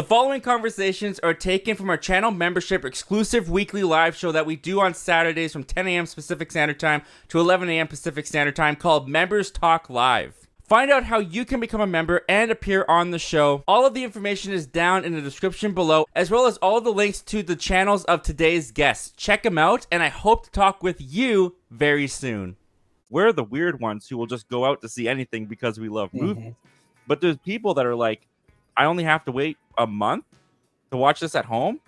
The following conversations are taken from our channel membership exclusive weekly live show that we do on Saturdays from 10 a.m. Pacific Standard Time to 11 a.m. Pacific Standard Time called Members Talk Live. Find out how you can become a member and appear on the show. All of the information is down in the description below, as well as all the links to the channels of today's guests. Check them out, and I hope to talk with you very soon. We're the weird ones who will just go out to see anything because we love movies. But there's people that are like, I only have to wait a month to watch this at home.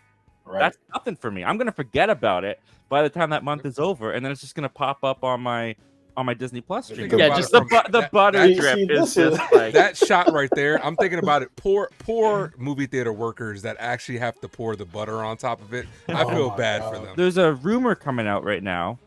Right. That's nothing for me. I'm gonna forget about it by the time that month is over, and then it's just gonna pop up on my Disney Plus stream. Yeah, just the butter drip is just like that shot right there. I'm thinking about it. Poor movie theater workers that actually have to pour the butter on top of it. I feel bad for them. There's a rumor coming out right now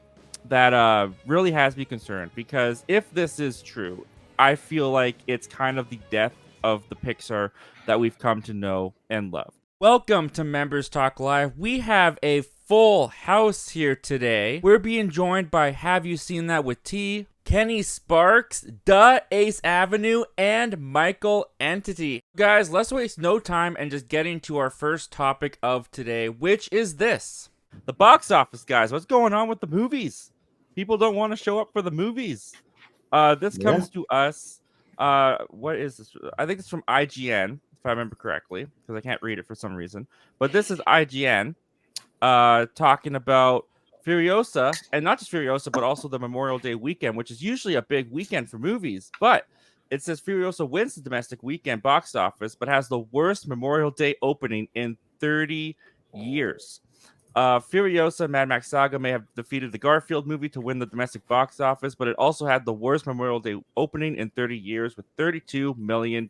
that really has me concerned, because if this is true, I feel like it's kind of the death of the Pixar that we've come to know and love. Welcome to Members Talk Live. We have a full house here today. We're being joined by Have You Seen That with T, Kenny Sparks, Duh Ace Avenue, and Michael Entity. Guys, let's waste no time and just get into our first topic of today, which is this. The box office, guys. What's going on with the movies? People don't want to show up for the movies. This comes to us. What is this? I think it's from IGN, if I remember correctly, because I can't read it for some reason. But this is IGN talking about Furiosa, and not just Furiosa, but also the Memorial Day weekend, which is usually a big weekend for movies. But it says Furiosa wins the domestic weekend box office, but has the worst Memorial Day opening in 30 years. Furiosa Mad Max Saga may have defeated the Garfield movie to win the domestic box office, but it also had the worst Memorial Day opening in 30 years with $32 million.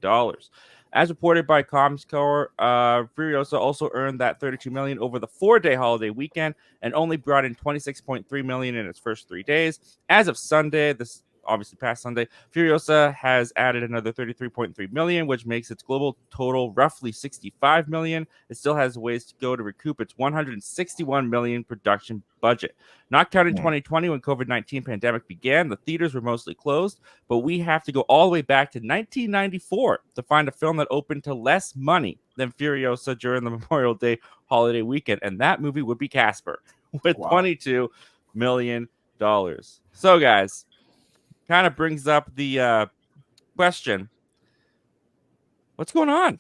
As reported by Comscore, Furiosa also earned that $32 million over the 4-day holiday weekend and only brought in $26.3 million in its first 3 days. As of Sunday, this obviously past Sunday, Furiosa has added another $33.3 million, which makes its global total roughly $65 million. It still has ways to go to recoup its $161 million production budget. Not counting 2020 when COVID-19 pandemic began, the theaters were mostly closed, but we have to go all the way back to 1994 to find a film that opened to less money than Furiosa during the Memorial Day holiday weekend, and that movie would be Casper with $22 million. So, guys, kind of brings up the question, what's going on?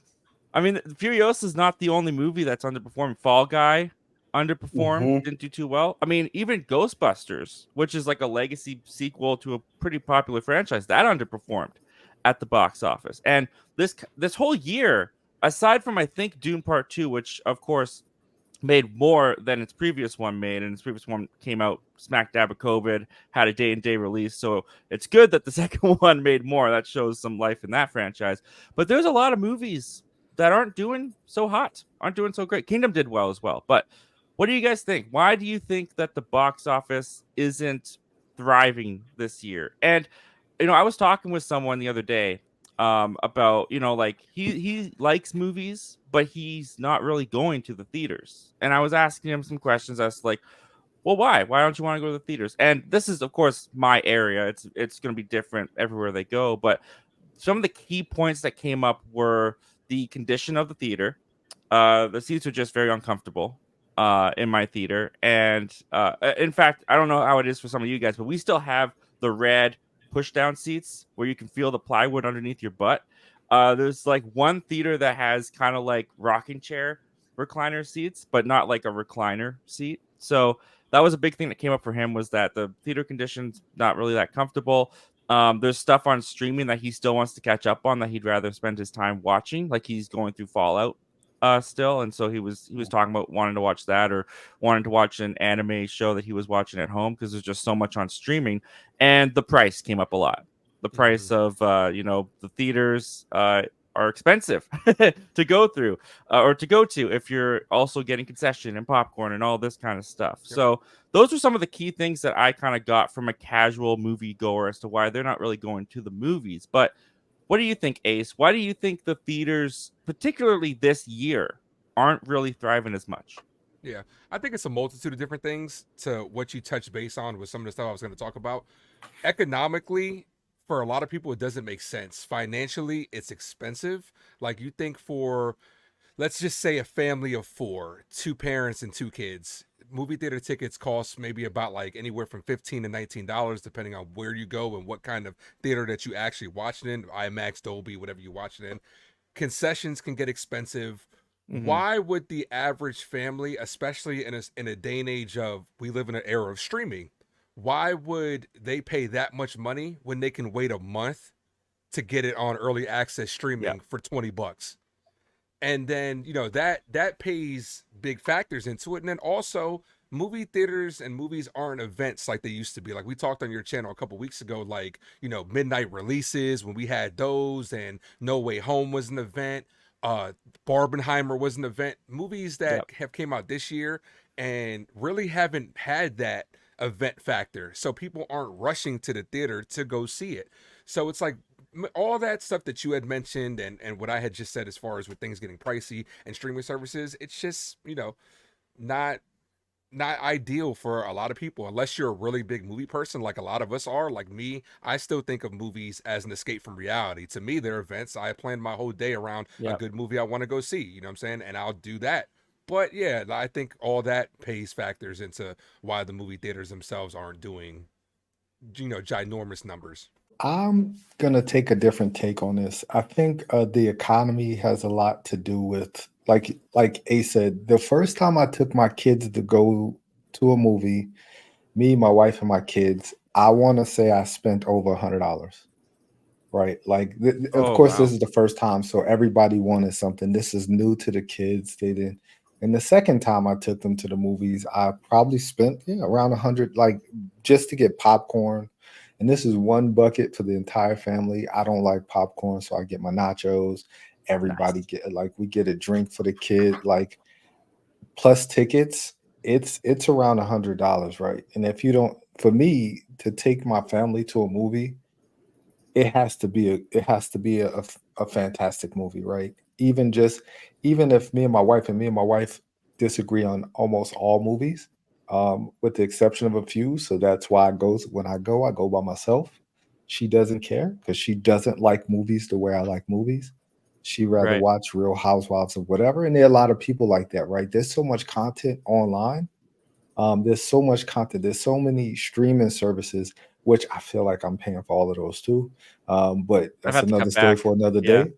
I mean, Furiosa is not the only movie that's underperforming. Fall Guy underperformed, didn't do too well. I mean, even Ghostbusters, which is like a legacy sequel to a pretty popular franchise, that underperformed at the box office. And this whole year, aside from, I think, Dune Part 2, which, of course, made more than its previous one made, and its previous one came out smack dab of COVID, had a day-and-day release, so it's good that the second one made more. That shows some life in that franchise. But there's a lot of movies that aren't doing so hot, aren't doing so great. Kingdom did well as well, but what do you guys think? Why do you think that the box office isn't thriving this year? And, I was talking with someone the other day about, like he likes movies, but he's not really going to the theaters. And I was asking him some questions. I was like, well, why don't you want to go to the theaters? And this is, of course, my area. It's going to be different everywhere they go, but some of the key points that came up were the condition of the theater. The seats are just very uncomfortable in my theater, and in fact, I don't know how it is for some of you guys, but we still have the red push down seats where you can feel the plywood underneath your butt. There's like one theater that has kind of like rocking chair recliner seats, but not like a recliner seat. So that was a big thing that came up for him, was that the theater conditions not really that comfortable. There's stuff on streaming that he still wants to catch up on that he'd rather spend his time watching, like he's going through Fallout still, and so he was talking about wanting to watch that, or wanting to watch an anime show that he was watching at home, because there's just so much on streaming. And the price came up a lot. The price of the theaters are expensive to go through or to go to if you're also getting concession and popcorn and all this kind of stuff. Yep. So those are some of the key things that I kind of got from a casual movie goer as to why they're not really going to the movies. But what do you think, Ace? Why do you think the theaters, particularly this year, aren't really thriving as much? Yeah, I think it's a multitude of different things to what you touch base on with some of the stuff I was going to talk about. Economically, for a lot of people, it doesn't make sense. Financially, it's expensive. Like, you think for let's just say a family of four, two parents and two kids. Movie theater tickets cost maybe about like anywhere from $15 to $19, depending on where you go and what kind of theater that you actually watch it in. IMAX, Dolby, whatever you watch it in. Concessions can get expensive. Hmm. Why would the average family, especially in a day and age of we live in an era of streaming, why would they pay that much money when they can wait a month to get it on early access Yeah. streaming for $20? And then that pays big factors into it. And then also, movie theaters and movies aren't events like they used to be. Like we talked on your channel a couple weeks ago, like midnight releases when we had those, and No Way Home was an event. uh Barbenheimer was an event. Movies that Yep. have came out this year and really haven't had that event factor, so people aren't rushing to the theater to go see it. So it's like all that stuff that you had mentioned, and what I had just said as far as with things getting pricey and streaming services, it's just not not ideal for a lot of people unless you're a really big movie person like a lot of us are. Like me, I still think of movies as an escape from reality. To me, they're events. I plan my whole day around a Yep. good movie I want to go see, what I'm saying? And I'll do that. But yeah, I think all that pays factors into why the movie theaters themselves aren't doing ginormous numbers. I'm gonna take a different take on this. I think the economy has a lot to do with, like A said, the first time I took my kids to go to a movie, me, my wife, and my kids, I want to say I spent over $100. Right. Like, of Oh course, this wow. is the first time, so everybody wanted something. This is new to the kids. They didn't. And the second time I took them to the movies, I probably spent, around 100, like, just to get popcorn. And this is one bucket for the entire family. I don't like popcorn, so I get my nachos. Everybody Nice. get, like, we get a drink for the kid, like, plus tickets. It's around $100, right? And if you don't, for me to take my family to a movie, it has to be a fantastic movie, right? Even if me and my wife disagree on almost all movies, with the exception of a few. So that's why I go by myself. She doesn't care because she doesn't like movies the way I like movies. She rather Right. watch Real Housewives of whatever. And there are a lot of people like that, right? There's so much content online. There's so much content. There's so many streaming services, which I feel like I'm paying for all of those too. But I've that's had to another cut story back. for another Yeah. day.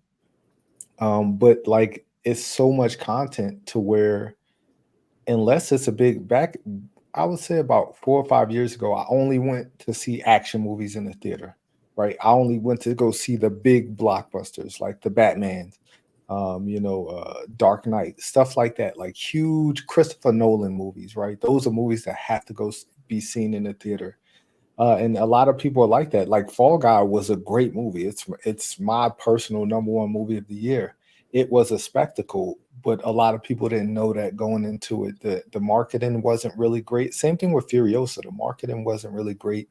But like, it's so much content to where, unless it's a big back, I would say about 4 or 5 years ago, I only went to see action movies in the theater, right? I only went to go see the big blockbusters like the Batmans, Dark Knight, stuff like that, like huge Christopher Nolan movies, right? Those are movies that have to be seen in the theater. And a lot of people are like that. Like Fall Guy was a great movie. It's my personal number one movie of the year. It was a spectacle, but a lot of people didn't know that going into it. The marketing wasn't really great. Same thing with Furiosa. The marketing wasn't really great.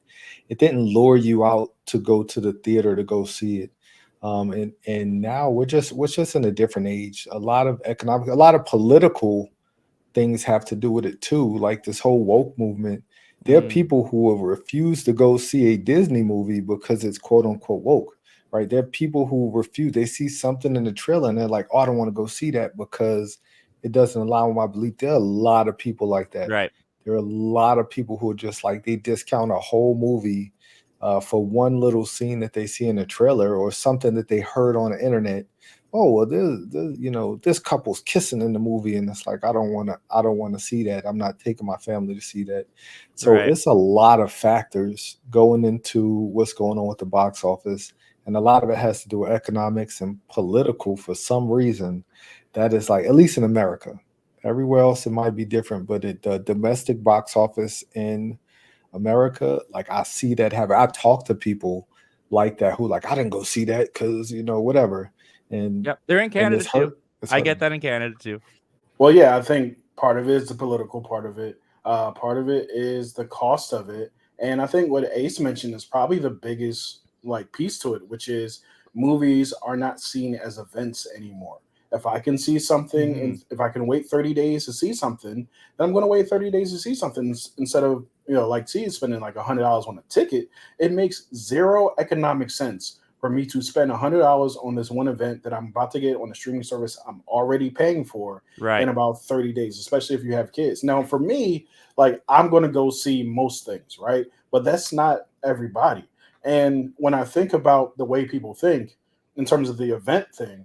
It didn't lure you out to go to the theater to go see it. And now we're just in a different age. A lot of political things have to do with it too, like this whole woke movement. There are Mm, people who have refused to go see a Disney movie because it's quote unquote woke, right? There are people who refuse. They see something in the trailer and they're like, "Oh, I don't want to go see that because it doesn't align with my belief." There are a lot of people like that. right. There are a lot of people who are just like, they discount a whole movie for one little scene that they see in the trailer or something that they heard on the internet. Oh well, this couple's kissing in the movie, and it's like, I don't want to see that. I'm not taking my family to see that. So Right. it's a lot of factors going into what's going on with the box office, and a lot of it has to do with economics and political for some reason. That is, like, at least in America. Everywhere else it might be different, but the domestic box office in America, like, I see that happen. I talk to people like that who, like, I didn't go see that because whatever, and Yep. They're in and Canada too. it's I get hurting. that in Canada too. Well, yeah, I think part of it is the political part of it. Part of it is the cost of it, and I think what Ace mentioned is probably the biggest like piece to it, which is movies are not seen as events anymore. If I can see something, Hmm. and if I can wait 30 days to see something, then I'm going to wait 30 days to see something instead of like T spending like $100 on a ticket. It makes zero economic sense for me to spend $100 on this one event that I'm about to get on a streaming service I'm already paying for Right. in about 30 days, especially if you have kids. Now, for me, like I'm going to go see most things, right? But that's not everybody. And when I think about the way people think in terms of the event thing,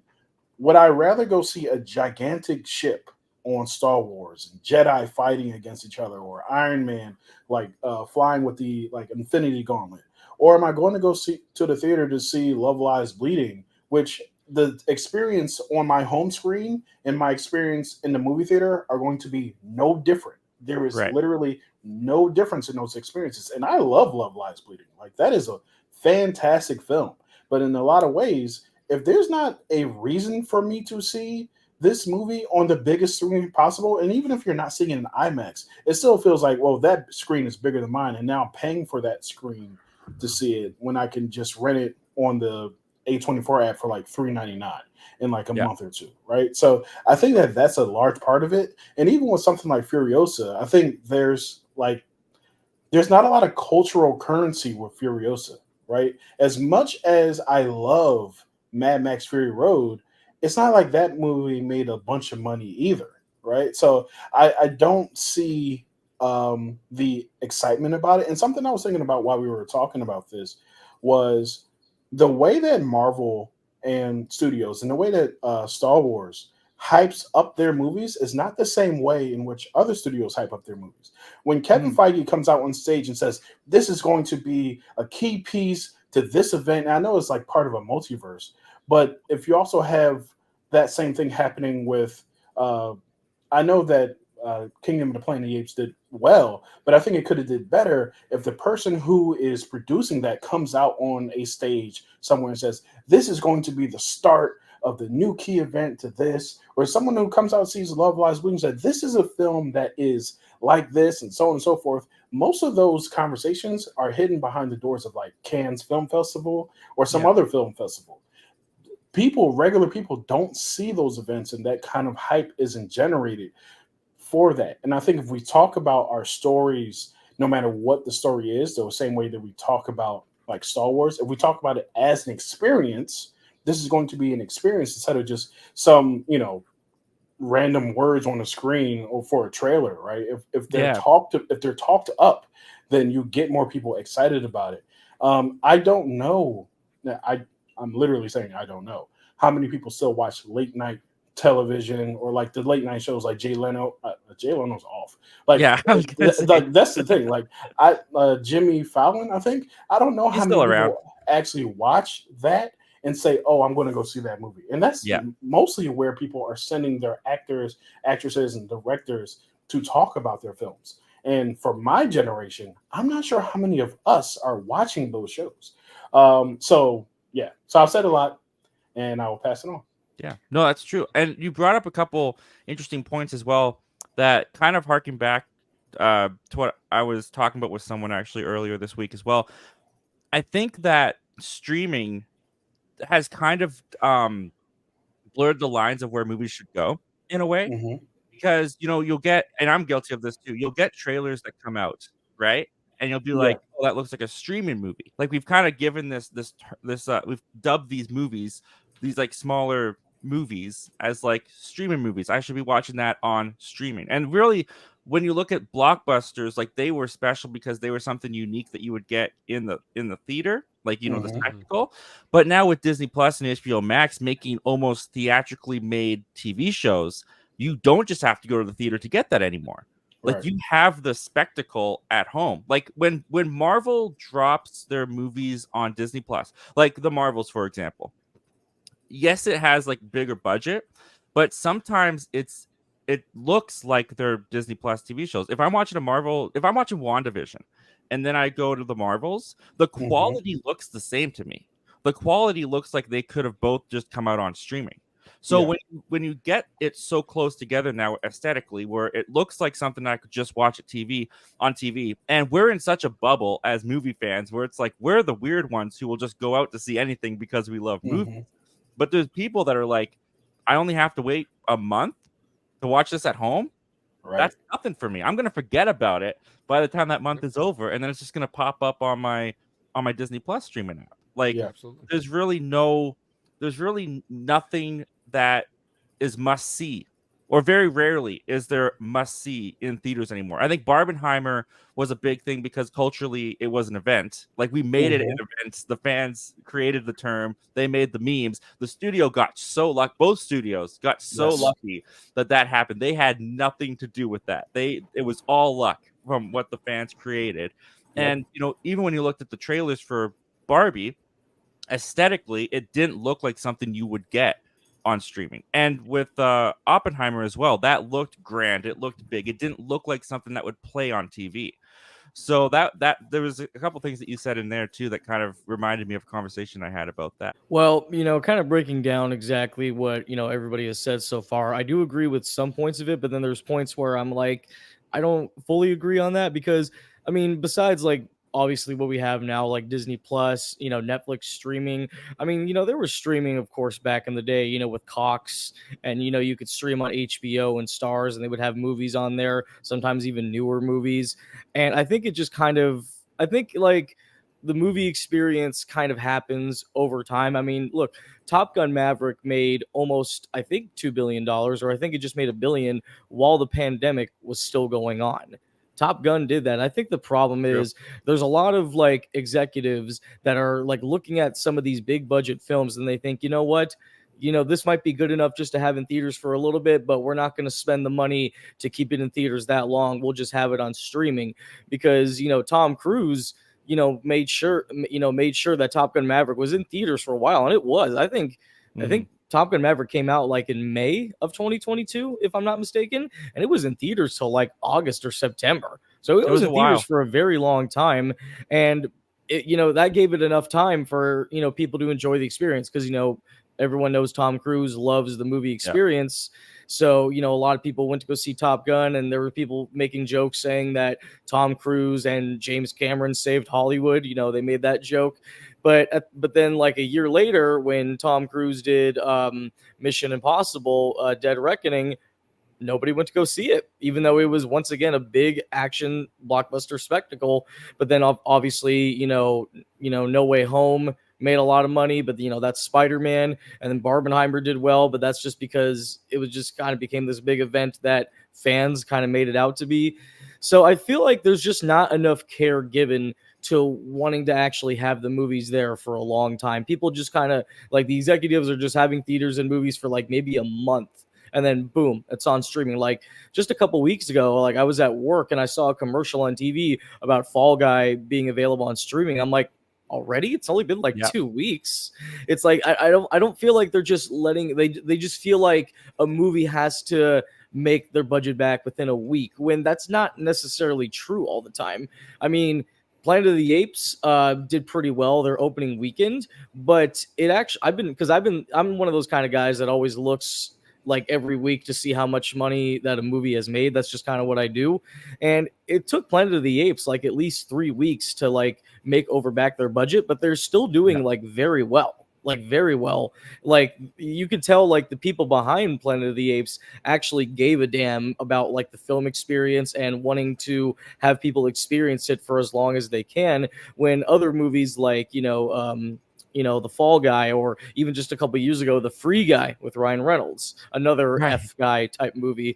would I rather go see a gigantic ship on Star Wars and Jedi fighting against each other, or Iron Man like flying with the like Infinity Gauntlet, or am I going to go see to the theater to see Love Lies Bleeding, which the experience on my home screen and my experience in the movie theater are going to be no different. There is Right. literally no difference in those experiences, and I love Love Lies Bleeding. Like that is a fantastic film, but in a lot of ways, if there's not a reason for me to see this movie on the biggest screen possible, and even if you're not seeing it in IMAX, it still feels like, well, that screen is bigger than mine, and now I'm paying for that screen to see it when I can just rent it on the A24 app for like $3.99 in like a Yeah. month or two, right? So I think that that's a large part of it. And even with something like Furiosa, I think there's not a lot of cultural currency with Furiosa, right? As much as I love Mad Max Fury Road, it's not like that movie made a bunch of money either, right? So I don't see the excitement about it. And something I was thinking about while we were talking about this was the way that Marvel and studios and the way that Star Wars hypes up their movies is not the same way in which other studios hype up their movies. When Kevin Feige comes out on stage and says, this is going to be a key piece to this event, and I know it's like part of a multiverse, but if you also have that same thing happening with, I know that Kingdom of the Planet of the Apes did well, but I think it could have did better if the person who is producing that comes out on a stage somewhere and says, this is going to be the start of the new key event to this, or someone who comes out and sees Love Lies Bleeding said, this is a film that is like this, and so on and so forth. Most of those conversations are hidden behind the doors of like Cannes Film Festival or some other film festival. Regular people don't see those events, and that kind of hype isn't generated for that. And I think if we talk about our stories, no matter what the story is, the same way that we talk about like Star Wars, if we talk about it as an experience, this is going to be an experience instead of just some, random words on a screen or for a trailer, right? If they're talked up, then you get more people excited about it. I don't know. I'm literally saying I don't know how many people still watch late night television or like the late night shows like Jay Leno. Jay Leno's off. Like, Yeah, I was gonna say. like that's the thing. Like Jimmy Fallon, I think. I don't know He's how still many around. people actually watch that and say, "Oh, I'm going to go see that movie." And that's mostly where people are sending their actors, actresses, and directors to talk about their films. And for my generation, I'm not sure how many of us are watching those shows. So I've said a lot, and I will pass it on. Yeah, no, that's true. And you brought up a couple interesting points as well that kind of harken back to what I was talking about with someone actually earlier this week as well. I think that streaming has kind of blurred the lines of where movies should go in a way. Mm-hmm. Because, you'll get, and I'm guilty of this too, you'll get trailers that come out, right? And you'll be Yeah. like, "Oh, that looks like a streaming movie." Like we've kind of given we've dubbed these movies, these like smaller movies as like streaming movies. I should be watching that on streaming. And really, when you look at blockbusters, like they were special because they were something unique that you would get in the theater, like the Mm-hmm. spectacle. But now with Disney Plus and HBO Max making almost theatrically made TV shows, you don't just have to go to the theater to get that anymore. Like Right. you have the spectacle at home. Like when Marvel drops their movies on Disney Plus, like the Marvels, for example. Yes, it has like bigger budget, but sometimes it looks like they're Disney Plus TV shows. If I'm watching WandaVision and then I go to the Marvels, the Mm-hmm. quality looks the same to me. The quality looks like they could have both just come out on streaming. So Yeah. when you get it so close together now aesthetically, where it looks like something I could just watch on TV, and we're in such a bubble as movie fans where it's like we're the weird ones who will just go out to see anything because we love movies. Mm-hmm. But there's people that are like, I only have to wait a month to watch this at home. Right. That's nothing for me. I'm gonna forget about it by the time that month is over, and then it's just gonna pop up on my Disney Plus streaming app. Like, Yeah. Absolutely. there's really nothing that is must see, or very rarely is there must see in theaters anymore. I think Barbenheimer was a big thing because culturally it was an event. Like, we made it an event. The fans created the term. They made the memes. The studio got so lucky. Both studios got so Yes. lucky that happened. They had nothing to do with that. It was all luck from what the fans created. Yep. And even when you looked at the trailers for Barbie, aesthetically, it didn't look like something you would get on streaming. And with Oppenheimer as well, that looked grand. It looked big. It didn't look like something that would play on TV. So that there was a couple things that you said in there too that kind of reminded me of a conversation I had about that. Well, kind of breaking down exactly what, everybody has said so far. I do agree with some points of it, but then there's points where I'm like, I don't fully agree on that because, I mean, besides like obviously what we have now, like Disney Plus, Netflix streaming. I mean, there was streaming, of course, back in the day, with Cox, and, you could stream on HBO and Stars, and they would have movies on there, sometimes even newer movies. And I think it just kind of, I think like, the movie experience kind of happens over time. I mean, look, Top Gun Maverick made almost, I think, $2 billion, or I think it just made $1 billion while the pandemic was still going on. Top Gun did that. And I think the problem is there's a lot of like executives that are like looking at some of these big budget films and they think, you know what? This might be good enough just to have in theaters for a little bit, but we're not going to spend the money to keep it in theaters that long. We'll just have it on streaming because, Tom Cruise, made sure that Top Gun Maverick was in theaters for a while, and it was. I think Top Gun Maverick came out like in May of 2022, if I'm not mistaken, and it was in theaters till like August or September. So it was in theaters for a very long time, and that gave it enough time for people to enjoy the experience because everyone knows Tom Cruise loves the movie experience. Yeah. So, a lot of people went to go see Top Gun, and there were people making jokes saying that Tom Cruise and James Cameron saved Hollywood. They made that joke. But then, like a year later, when Tom Cruise did Mission Impossible: Dead Reckoning, nobody went to go see it, even though it was once again a big action blockbuster spectacle. But then, obviously, No Way Home made a lot of money, but that's Spider-Man, and then Barbenheimer did well, but that's just because it was just kind of became this big event that fans kind of made it out to be. So I feel like there's just not enough care given to wanting to actually have the movies there for a long time. People just kind of like the executives are just having theaters and movies for like maybe a month. And then boom, it's on streaming. Like just a couple weeks ago, like I was at work and I saw a commercial on TV about Fall Guy being available on streaming. I'm like, already? It's only been like 2 weeks. It's like I don't feel like they're just letting they just feel like a movie has to make their budget back within a week when that's not necessarily true all the time. I mean, Planet of the Apes did pretty well their opening weekend, but it actually I'm one of those kind of guys that always looks like every week to see how much money that a movie has made. That's just kind of what I do. And it took Planet of the Apes like at least 3 weeks to like make over back their budget, but they're still doing like very well. Like very well. Like you could tell like the people behind Planet of the Apes actually gave a damn about like the film experience and wanting to have people experience it for as long as they can, when other movies like The Fall Guy, or even just a couple of years ago, The Free Guy with Ryan Reynolds, another F guy type movie.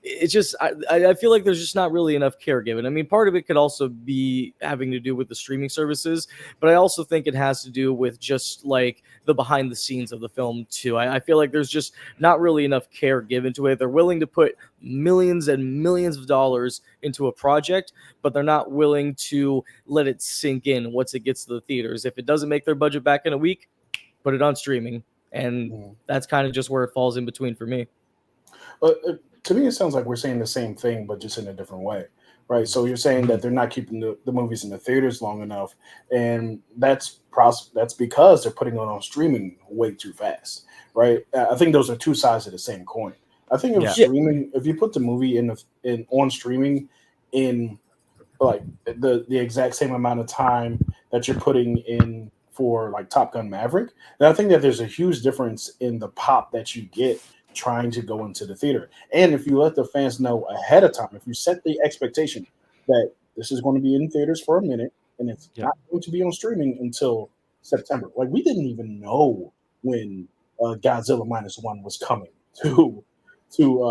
It's just, I feel like there's just not really enough care given. I mean, part of it could also be having to do with the streaming services, but I also think it has to do with just like the behind the scenes of the film too. I feel like there's just not really enough care given to it. They're willing to put millions and millions of dollars into a project, but they're not willing to let it sink in once it gets to the theaters. If it doesn't make their budget back in a week, put it on streaming. And that's kind of just where it falls in between for me. To me, it sounds like we're saying the same thing, but just in a different way, right? So you're saying that they're not keeping the movies in the theaters long enough, and that's because they're putting it on streaming way too fast, right? I think those are two sides of the same coin. I think if you put the movie on streaming in like the exact same amount of time that you're putting in for like Top Gun Maverick, then I think that there's a huge difference in the pop that you get trying to go into the theater. And if you let the fans know ahead of time, if you set the expectation that this is going to be in theaters for a minute and it's not going to be on streaming until September. Like we didn't even know when Godzilla minus one was coming to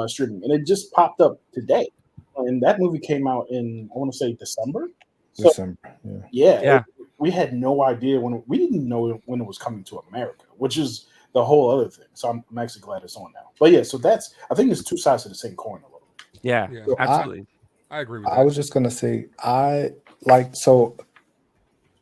streaming, and it just popped up today. And that movie came out in I want to say December. So December. Yeah. yeah, Yeah. we had no idea we didn't know when it was coming to America, which is the whole other thing. So I'm actually glad it's on now. But yeah, so I think it's two sides of the same coin a little. Yeah. Yeah, So Absolutely. I agree with I that. was just gonna say I like so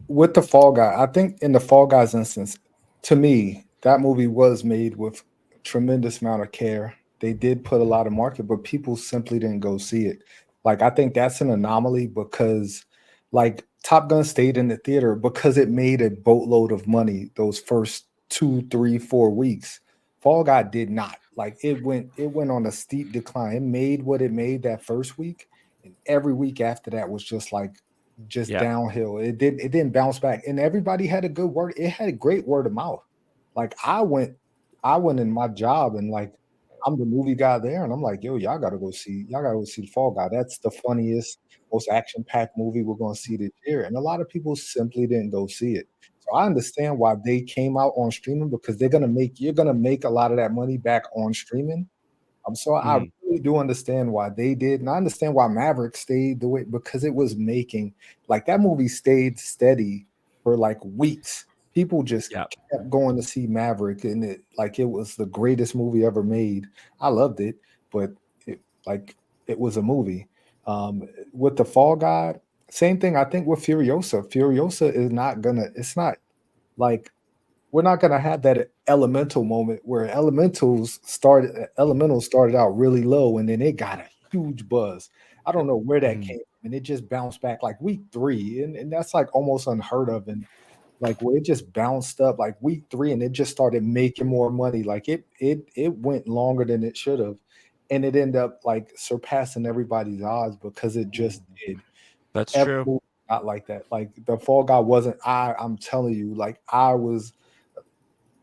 with the Fall Guy. I think in the Fall Guys instance, to me, that movie was made with tremendous amount of care. They did put a lot of market, but people simply didn't go see it. Like I think that's an anomaly because like Top Gun stayed in the theater because it made a boatload of money those first 2, 3, 4 weeks. Fall Guy did not. Like it went on a steep decline. It made what it made that first week, and every week after that was just Yeah. downhill. It didn't bounce back. And everybody had a good word. It had a great word of mouth. Like I went in my job and like I'm the movie guy there, and I'm like, yo, y'all gotta go see the Fall Guy. That's the funniest, most action-packed movie we're gonna see this year. And a lot of people simply didn't go see it. So I understand why they came out on streaming because you're gonna make a lot of that money back on streaming. So I Mhm. really do understand why they did, and I understand why Maverick stayed the way because it was making like that movie stayed steady for like weeks. People just Yeah. kept going to see Maverick, and it was the greatest movie ever made. I loved it, but it like it was a movie. With the Fall Guy, same thing. I think with Furiosa. Furiosa is not gonna. It's not like we're not gonna have that elemental moment where elementals started out really low and then it got a huge buzz. I don't know where that Mhm. came from, and it just bounced back like week 3, and that's like almost unheard of. And like where it just bounced up like week 3 and it just started making more money. Like it went longer than it should have, and it ended up like surpassing everybody's odds because it just Mhm. did. That's Every true. movie not like that. Like the Fall Guy wasn't. I'm telling you, like I was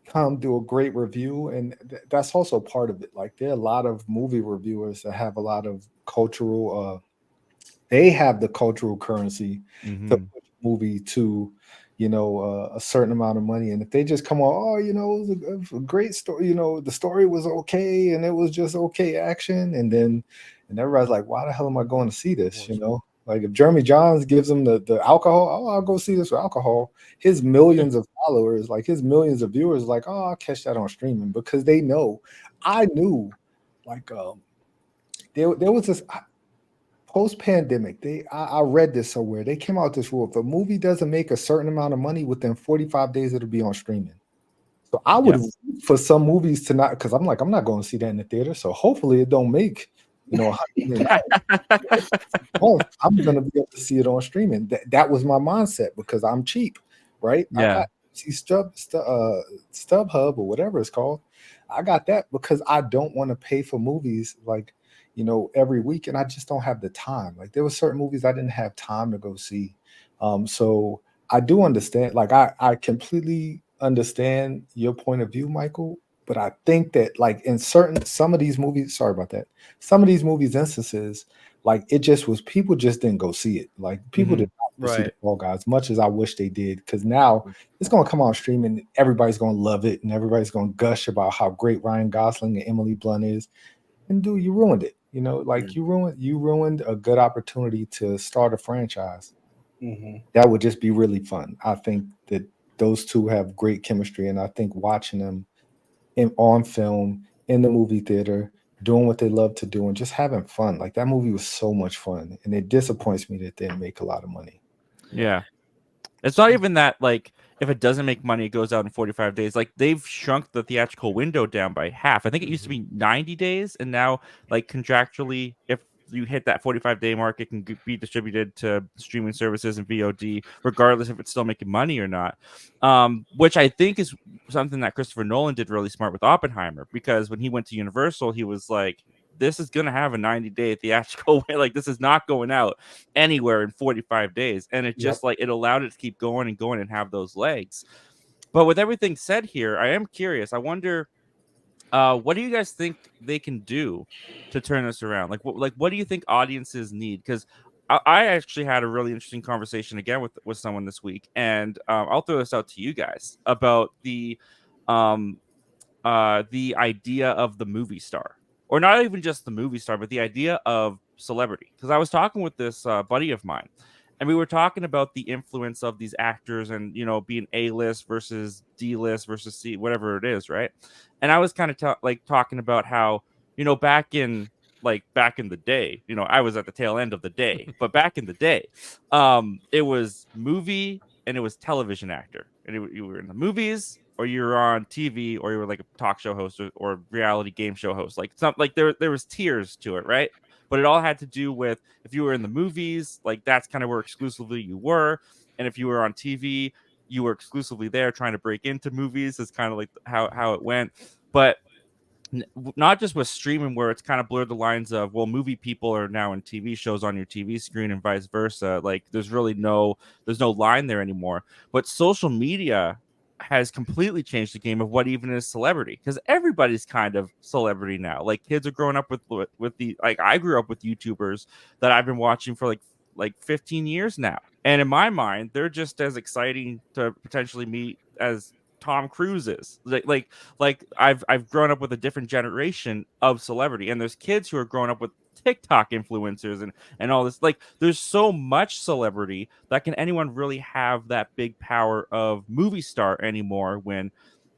come do a great review, and that's also part of it. Like there are a lot of movie reviewers that have a lot of cultural they have the cultural currency to Mhm. push a movie to a certain amount of money. And if they just come on, oh, it was a great story, the story was okay and it was just okay action, and everybody's like, why the hell am I going to see this, like if Jeremy Johns gives them the alcohol, oh, I'll go see this for alcohol. His millions of followers, like his millions of viewers, like, oh, I'll catch that on streaming because they know. I knew, like, there was this post pandemic. I read this somewhere. They came out with this rule: if a movie doesn't make a certain amount of money within 45 days, it'll be on streaming. So I would Yeah. root for some movies to not, because I'm like, I'm not going to see that in the theater. So hopefully it don't make $100 million. I'm gonna be able to see it on streaming. That was my mindset because I'm cheap, right? I Yeah. got see StubHub or whatever it's called. I got that because I don't want to pay for movies like every week, and I just don't have the time. Like there were certain movies I didn't have time to go see. So I do understand. Like I completely understand your point of view, Michael. But I think that like in some of these movies, sorry about that. Some of these movies instances like it just was people just didn't go see it. Like people did Mhm. not go see the Right. Fall Guy as much as I wish they did. Because now it's gonna come on streaming, everybody's gonna love it, and everybody's gonna gush about how great Ryan Gosling and Emily Blunt is. And dude, you ruined it. Like you ruined a good opportunity to start a franchise. Mhm. That would just be really fun. I think that those two have great chemistry, and I think watching them on film in the movie theater doing what they love to do and just having fun. Like that movie was so much fun, and it disappoints me that it didn't make a lot of money. Yeah. Yeah. It's not even that like if it doesn't make money, it goes out in 45 days. Like they've shrunk the theatrical window down by half. I think it used to be 90 days, and now like contractually, if you hit that 45-day mark, it can be distributed to streaming services and VOD, regardless if it's still making money or not. Which I think is something that Christopher Nolan did really smart with Oppenheimer, because when he went to Universal, he was like, this is gonna have a 90-day theatrical way. Like this is not going out anywhere in 45 days. And it Yep. just like it allowed it to keep going and going and have those legs. But with everything said here, I am curious. I wonder what do you guys think they can do to turn this around? Like what do you think audiences need? Because I actually had a really interesting conversation again with someone this week, and I'll throw this out to you guys about um the idea of the movie star, or not even just the movie star, but the idea of celebrity. Because I was talking with this buddy of mine, and we were talking about the influence of these actors, and being A list versus D list versus C, whatever it is, right? And I was kind of like talking about how back in the day, I was at the tail end of the day, but back in the day, it was movie and it was television actor, and you were in the movies, or you were on TV, or you were like a talk show host, or reality game show host. Like there was tiers to it, right? But it all had to do with, if you were in the movies, like that's kind of where exclusively you were, and if you were on TV, you were exclusively there trying to break into movies. Is kind of like how it went. But not just with streaming, where it's kind of blurred the lines of, well, movie people are now in TV shows on your TV screen and vice versa. Like there's no line there anymore. But social media has completely changed the game of what even is celebrity, because everybody's kind of celebrity now. Like kids are growing up with the, like, I grew up with YouTubers that I've been watching for like 15 years now, and in my mind they're just as exciting to potentially meet as Tom Cruise is. Like I've grown up with a different generation of celebrity, and there's kids who are growing up with TikTok influencers and all this. Like there's so much celebrity that can anyone really have that big power of movie star anymore, when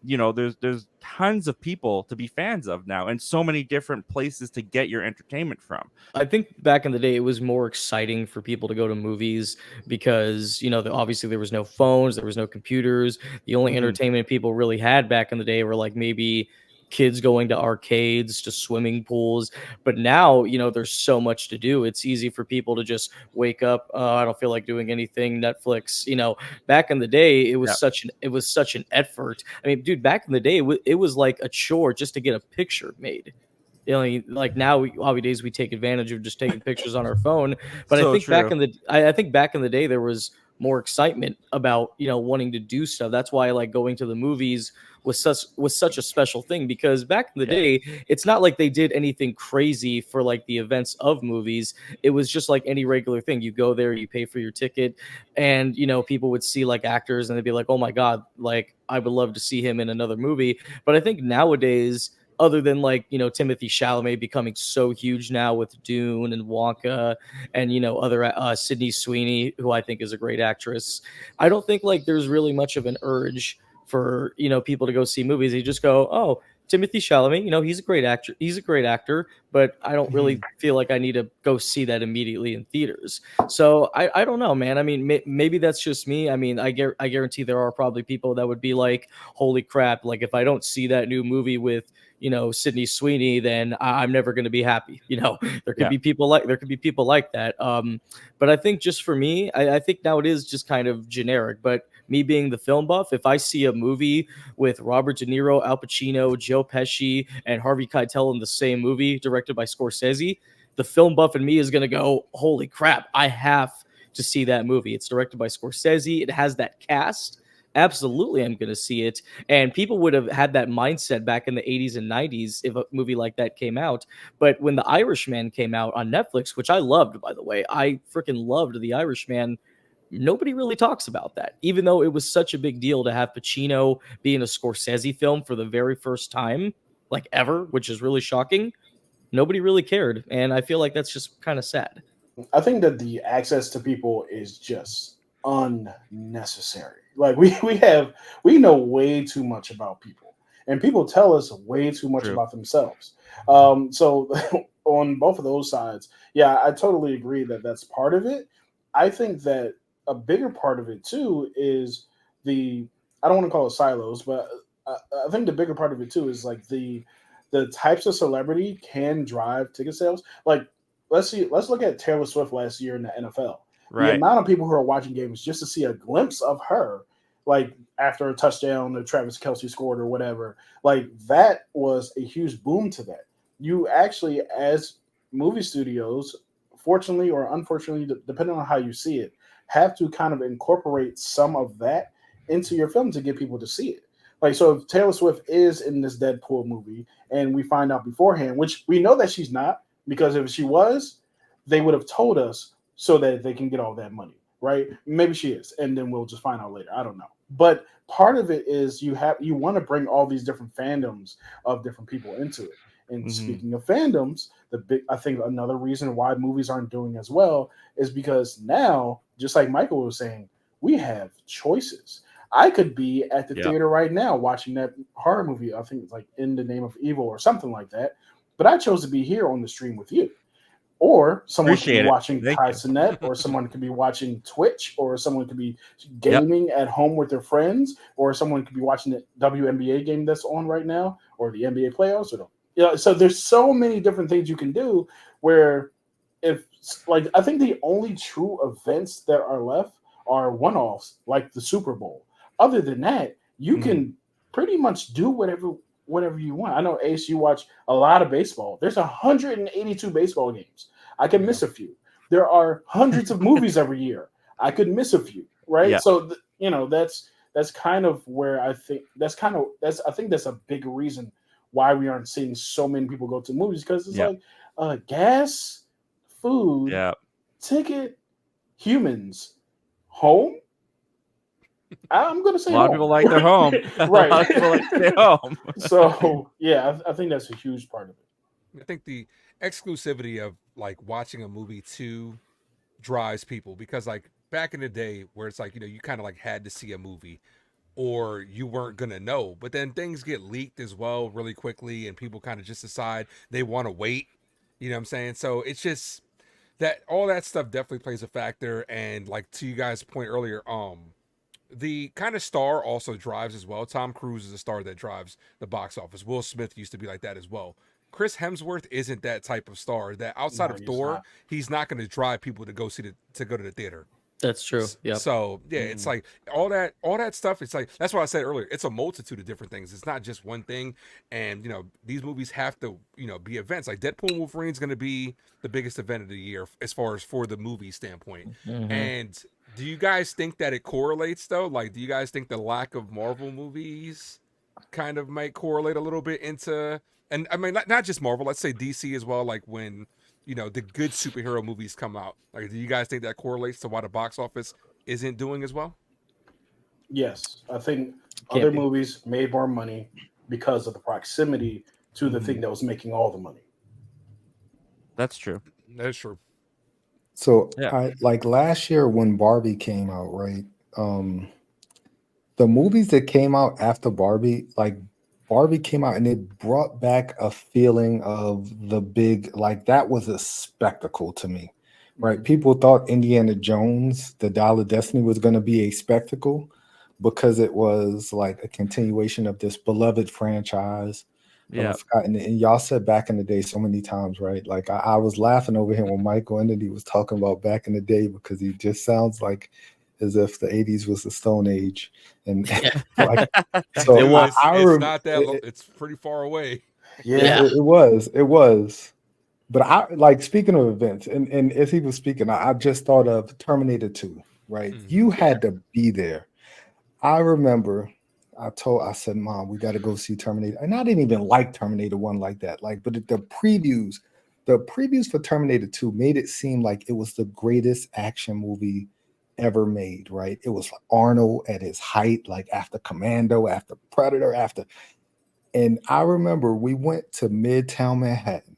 there's tons of people to be fans of now, and so many different places to get your entertainment from. I think back in the day, it was more exciting for people to go to movies because, obviously there was no phones, there was no computers. The only entertainment people really had back in the day were like maybe kids going to arcades, to swimming pools. But now, there's so much to do. It's easy for people to just wake up. I don't feel like doing anything. Netflix. Back in the day, it was such an effort. I mean, dude, back in the day, it was like a chore just to get a picture made. Like now, nowadays we take advantage of just taking pictures on our phone. But So I think true. I think back in the day there was more excitement about wanting to do stuff. That's why like going to the movies was such a special thing, because back in the day it's not like they did anything crazy for like the events of movies. It was just like any regular thing. You go there, you pay for your ticket, and people would see like actors and they'd be like, oh my god, like I would love to see him in another movie. But I think nowadays, other than like Timothy Chalamet becoming so huge now with Dune and Wonka, and other Sydney Sweeney, who I think is a great actress, I don't think like there's really much of an urge for people to go see movies. They just go, oh, Timothy Chalamet, he's a great actor. He's a great actor, but I don't really feel like I need to go see that immediately in theaters. So I don't know, man. I mean, maybe that's just me. I mean, I guarantee there are probably people that would be like, holy crap, like if I don't see that new movie with Sydney Sweeney, then I'm never going to be happy. There could be people like that. But I think just for me, I think now it is just kind of generic. But me being the film buff, if I see a movie with Robert De Niro, Al Pacino, Joe Pesci, and Harvey Keitel in the same movie directed by Scorsese, the film buff in me is going to go, holy crap, I have to see that movie. It's directed by Scorsese. It has that cast. Absolutely, I'm going to see it. And people would have had that mindset back in the 80s and 90s if a movie like that came out. But when The Irishman came out on Netflix, which I loved, by the way, I freaking loved The Irishman. Nobody really talks about that, even though it was such a big deal to have Pacino be in a Scorsese film for the very first time, like ever, which is really shocking. Nobody really cared. And I feel like that's just kind of sad. I think that the access to people is just unnecessary. Like we know way too much about people, and people tell us way too much about themselves. So on both of those sides, yeah, I totally agree that that's part of it. I think that a bigger part of it too is I don't want to call it silos, but I think the bigger part of it too is like the types of celebrity can drive ticket sales. Like let's look at Taylor Swift last year in the NFL. Right. The amount of people who are watching games just to see a glimpse of her, like after a touchdown that Travis Kelce scored or whatever, like that was a huge boom to that. You actually, as movie studios, fortunately or unfortunately, depending on how you see it, have to kind of incorporate some of that into your film to get people to see it. Like, so if Taylor Swift is in this Deadpool movie and we find out beforehand, which we know that she's not, because if she was, they would have told us so that they can get all that money, right? Maybe she is, and then we'll just find out later. I don't know. But part of it is you want to bring all these different fandoms of different people into it. And Mhm. speaking of fandoms, I think another reason why movies aren't doing as well is because now, just like Michael was saying, we have choices. I could be at the Yep. theater right now watching that horror movie. I think it's like In the Name of Evil or something like that. But I chose to be here on the stream with you. Or someone could be Appreciate it. watching Thank Kai you. Cenat, or someone could be watching Twitch, or someone could be Yep. gaming at home with their friends, or someone could be watching the WNBA game that's on right now, or the NBA playoffs. So there's so many different things you can do. Where if like I think the only true events that are left are one-offs, like the Super Bowl. Other than that, you Mhm. can pretty much do whatever you want. I know Ace, you watch a lot of baseball. There's 182 baseball games. I can Yeah. miss a few. There are hundreds of movies every year. I could miss a few, right? Yeah. So that's kind of where I think I think that's a big reason why we aren't seeing so many people go to movies, because it's Yeah. like gas, food, Yeah. ticket, humans, home. I'm gonna A say lot of home. people like their home. A lot of people like to stay home. So yeah, I think that's a huge part of it. I think the exclusivity of like watching a movie too drives people, because like back in the day where it's like, you kind of like had to see a movie or you weren't gonna know, but then things get leaked as well really quickly and people kind of just decide they want to wait. You know what I'm saying? So it's just that all that stuff definitely plays a factor. And like to you guys' point earlier, the kind of star also drives as well. Tom Cruise is a star that drives the box office. Will Smith used to be like that as well. Chris Hemsworth isn't that type of star. That outside No, of he's Thor, not. he's not going to drive people to go to the theater. That's true. Yep. So yeah, it's like all that stuff. It's like that's why I said earlier. It's a multitude of different things. It's not just one thing. And these movies have to be events. Like Deadpool and Wolverine is going to be the biggest event of the year as far as for the movie standpoint. And do you guys think that it correlates though? Like, do you guys think the lack of Marvel movies kind of might correlate a little bit into? And I mean, not just Marvel. Let's say DC as well. Like when the good superhero movies come out. Like, do you guys think that correlates to why the box office isn't doing as well? Yes, I think Can't other be. movies made more money because of the proximity to the thing that was making all the money. That's true. That's true. So Yeah. I like last year when Barbie came out, right? The movies that came out after Barbie, like Barbie came out and it brought back a feeling of the big, like that was a spectacle to me, right? People thought Indiana Jones, the Dial of Destiny was going to be a spectacle because it was like a continuation of this beloved franchise. Yeah. And y'all said back in the day so many times, right? Like I was laughing over here when Michael Kennedy was talking about back in the day because he just sounds like as if the 80s was the Stone Age. And like, so It was. It's not that. It's pretty far away. Yeah. it was. But I like speaking of events, and as he was speaking, I just thought of Terminator 2, right? You had to be there. I remember I said, Mom, we got to go see Terminator. And I didn't even like Terminator 1 like that. Like, but the previews for Terminator 2 made it seem like it was the greatest action movie ever made, right? It was Arnold at his height, like after Commando, after Predator, and I remember we went to Midtown Manhattan,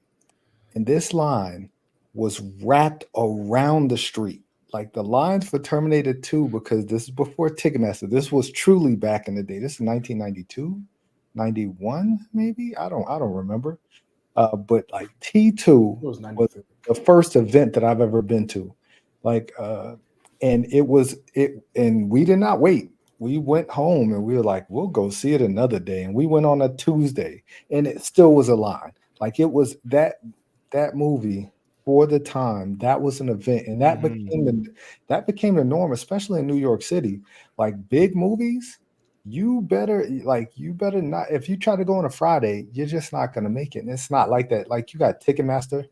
and this line was wrapped around the street. Like the lines for Terminator 2, because this is before Ticketmaster. This was truly back in the day. This is 1992, 91, maybe. I don't remember. But like T2 It was was 93. the first event that I've ever been to. Like and and we did not wait. We went home and we were like, we'll go see it another day. And we went on a Tuesday and it still was a line. Like it was that movie for the time, that was an event, and that became the norm, especially in New York City. Like big movies, you better not. If you try to go on a Friday, you're just not gonna make it. And it's not like that. Like you got Ticketmaster,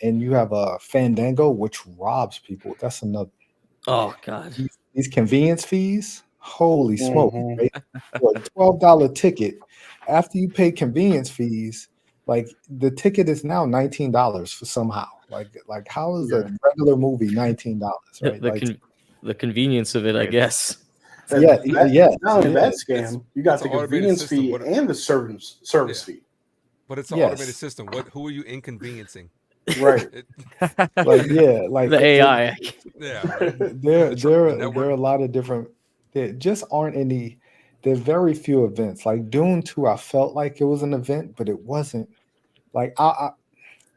and you have a Fandango, which robs people. That's another. Oh God. These convenience fees. Holy smoke! Mhm. Right? For a $12 ticket, after you pay convenience fees, Like the ticket is now $19 for somehow. Like how is Yeah. a regular movie $19? Right? The Like the convenience of it, I guess. yeah, yeah, Not only that yeah. scam, you got it's the an automated convenience system. fee What- and the service Yeah. fee. But it's an automated Yes. system. Who are you inconveniencing? Right. It, Like yeah, like The AI. yeah, there the are network. a lot of different. There just aren't any. There are very few events. Like Dune 2, I felt like it was an event, but it wasn't. Like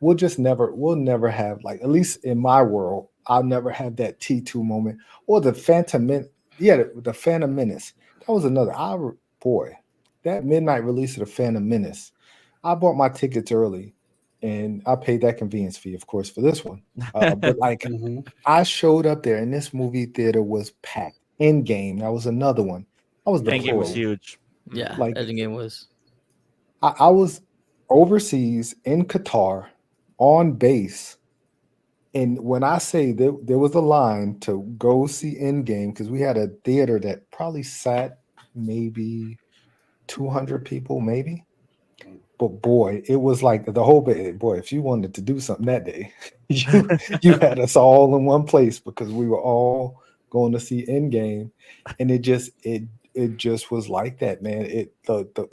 we'll never have, like, at least in my world, I'll never have that T2 moment or the the Phantom Menace. That was another. Boy, that midnight release of the Phantom Menace. I bought my tickets early, and I paid that convenience fee, of course, for this one. But like, Mhm. I showed up there, and this movie theater was packed. Endgame, that was another one. I was Endgame was deployed. huge. Yeah, Like, Endgame was. I was overseas in Qatar on base. And when I say there was a line to go see Endgame, because we had a theater that probably sat maybe 200 people, maybe. But boy, it was like the whole bit. Boy, if you wanted to do something that day, you had us all in one place because we were all going to see Endgame, and it just was like that, man.